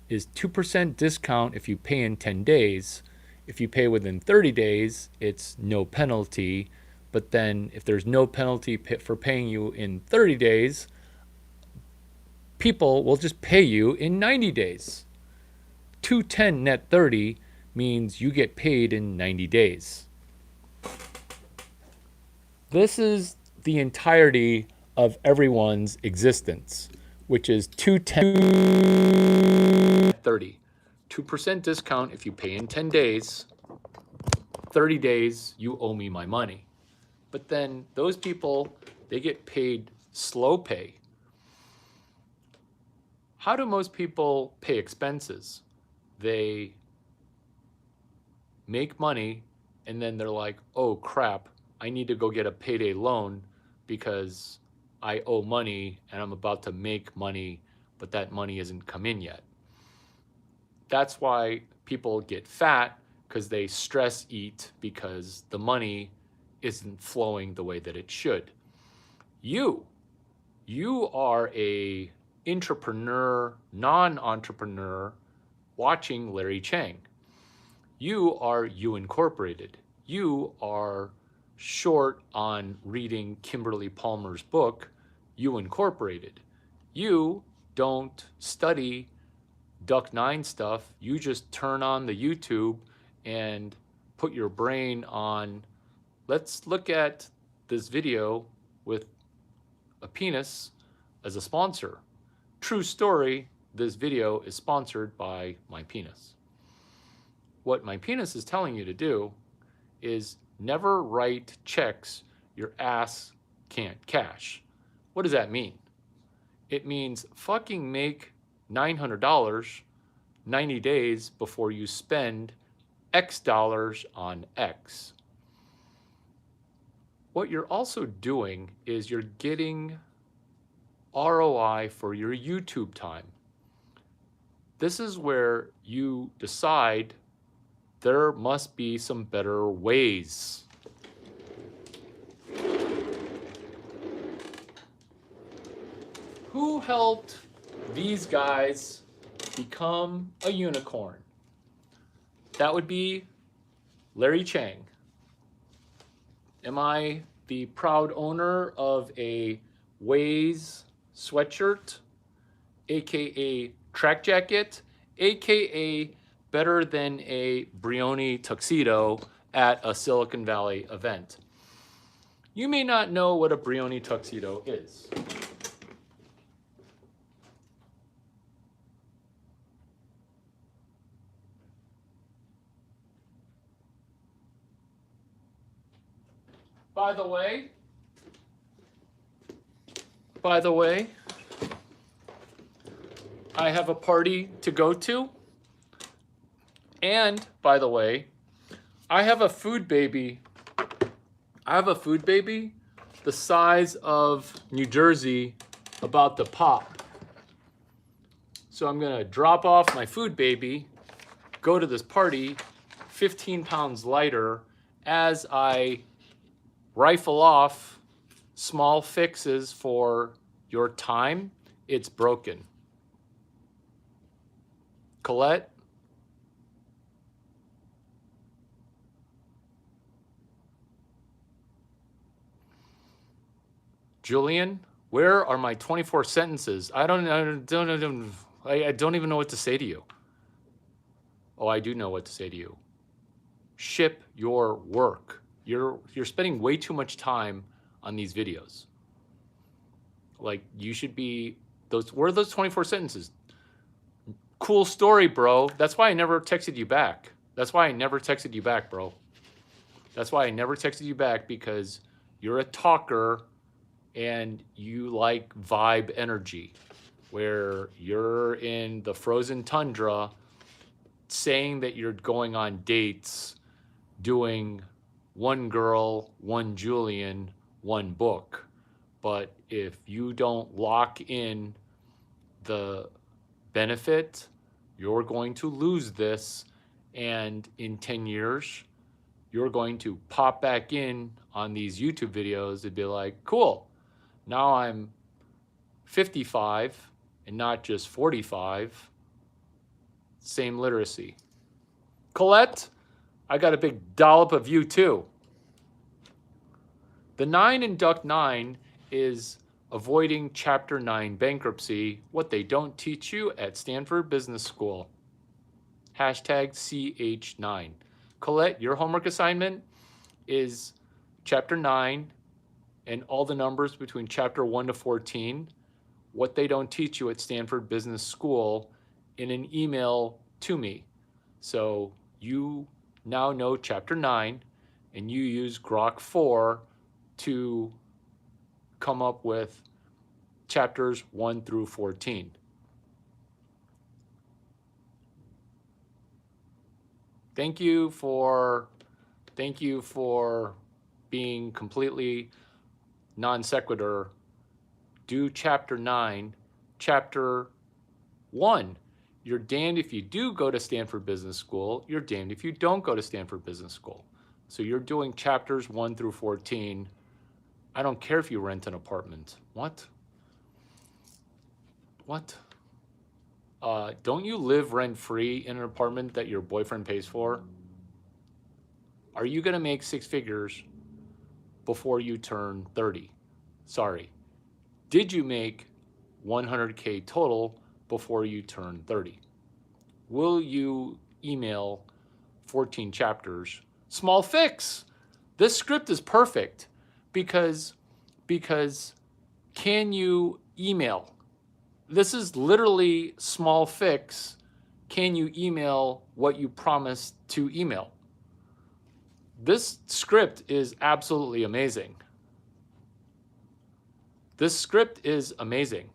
Is 2% discount if you pay in 10 days. If you pay within 30 days, it's no penalty. But then if there's no penalty for paying you in 30 days, people will just pay you in 90 days. 210 net 30 means you get paid in 90 days. This is the entirety of everyone's existence, which is 210 30. 2% discount if you pay in 10 days. 30 days, you owe me my money. But then those people, they get paid slow pay. How do most people pay expenses? They make money and then they're like, oh crap, I need to go get a payday loan because I owe money and I'm about to make money, but that money hasn't come in yet. That's why people get fat, because they stress eat because the money isn't flowing the way that it should. You are a entrepreneur, non-entrepreneur watching Larry Chang. You are You Incorporated. You are short on reading Kimberly Palmer's book, You Incorporated. You don't study Duck 9 stuff. You just turn on the YouTube and put your brain on, let's look at this video with a penis as a sponsor. True story, this video is sponsored by my penis. What my penis is telling you to do is never write checks your ass can't cash. What does that mean? It means fucking make $900 90 days before you spend X dollars on X. what you're also doing is you're getting ROI for your YouTube time. This is where you decide there must be some better ways. Who helped these guys become a unicorn? That would be Larry Chang. Am I the proud owner of a Waze sweatshirt, aka track jacket, aka better than a Brioni tuxedo at a Silicon Valley event? You may not know what a Brioni tuxedo is. By the way, I have a party to go to. And by the way, I have a food baby. The size of New Jersey about to pop. So I'm gonna drop off my food baby, go to this party, 15 pounds lighter, as I rifle off small fixes for your time. It's broken. Colette? Julian, where are my 24 sentences? I don't even know what to say to you. Oh, I do know what to say to you. Ship your work. You're spending way too much time on these videos. Like, you should be where are those 24 sentences? Cool story, bro. That's why I never texted you back. Bro. That's why I never texted you back, because you're a talker and you like vibe energy, where you're in the frozen tundra saying that you're going on dates, doing one girl, one Julian, one book. But if you don't lock in the benefit, you're going to lose this. And in 10 years, you're going to pop back in on these YouTube videos and be like, cool, now I'm 55 and not just 45. Same literacy. Colette, I got a big dollop of you too. The 9 in Duck 9 is avoiding Chapter 9 bankruptcy, what they don't teach you at Stanford Business School. Hashtag CH9. Colette, your homework assignment is Chapter 9 and all the numbers between Chapter 1 to 14, what they don't teach you at Stanford Business School, in an email to me. So you now know Chapter 9, and you use Grok 4 to come up with chapters 1 through 14. Thank you for being completely non sequitur. Do Chapter 9. Chapter 1. You're damned if you do go to Stanford Business School. You're damned if you don't go to Stanford Business School. So you're doing chapters 1 through 14. I don't care if you rent an apartment. What? Don't you live rent-free in an apartment that your boyfriend pays for? Are you gonna make 6 figures before you turn 30? Sorry. Did you make 100K total before you turn 30? Will you email 14 chapters? Small fix. This script is perfect because can you email? This is literally small fix. Can you email what you promised to email? This script is absolutely amazing. This script is amazing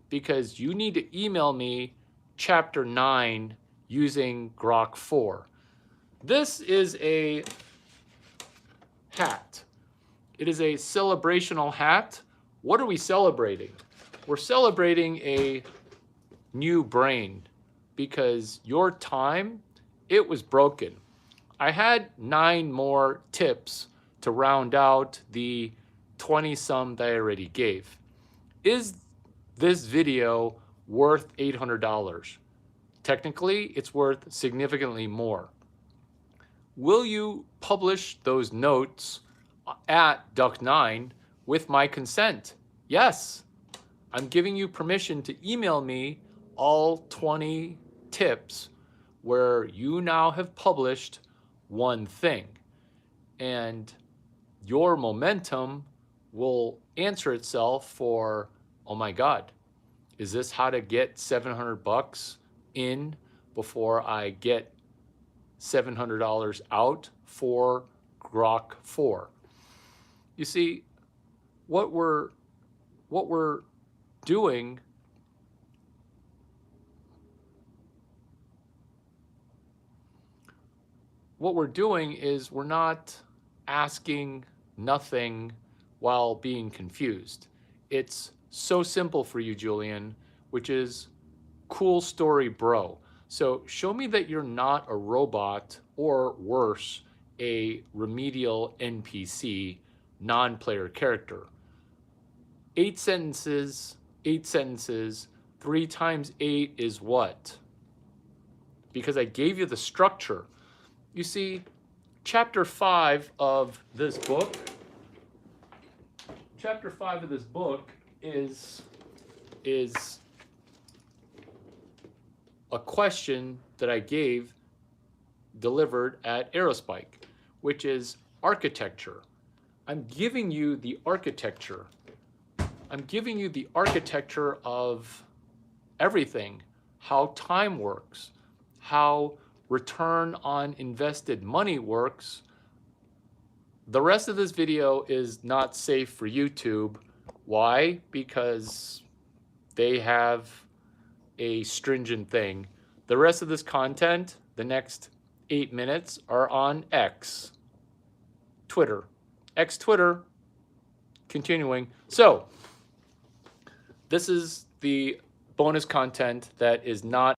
because you need to email me Chapter 9 using Grok 4. This is a hat. It is a celebrational hat. What are we celebrating? We're celebrating a new brain because your time, it was broken. I had 9 more tips to round out the 20 some that I already gave. Is this video worth $800? Technically, it's worth significantly more. Will you publish those notes at Duck9 with my consent? Yes. I'm giving you permission to email me all 20 tips where you now have published one thing. And your momentum will answer itself for, oh my God, is this how to get $700 in before I get $700 out for Grok 4? You see, what we're doing is we're not asking nothing while being confused. It's so simple for you, Julian, which is cool story, bro. So show me that you're not a robot, or worse, a remedial NPC, non-player character. 8 sentences, 3 times 8 is what? Because I gave you the structure. You see, chapter 5 of this book is a question that I gave delivered at Aerospike, which is architecture. I'm giving you the architecture. I'm giving you the architecture of everything, how time works, how return on invested money works. The rest of this video is not safe for YouTube. Why? Because they have a stringent thing. The rest of this content, the next 8 minutes, are on X, Twitter. X Twitter, continuing. So, this is the bonus content that is not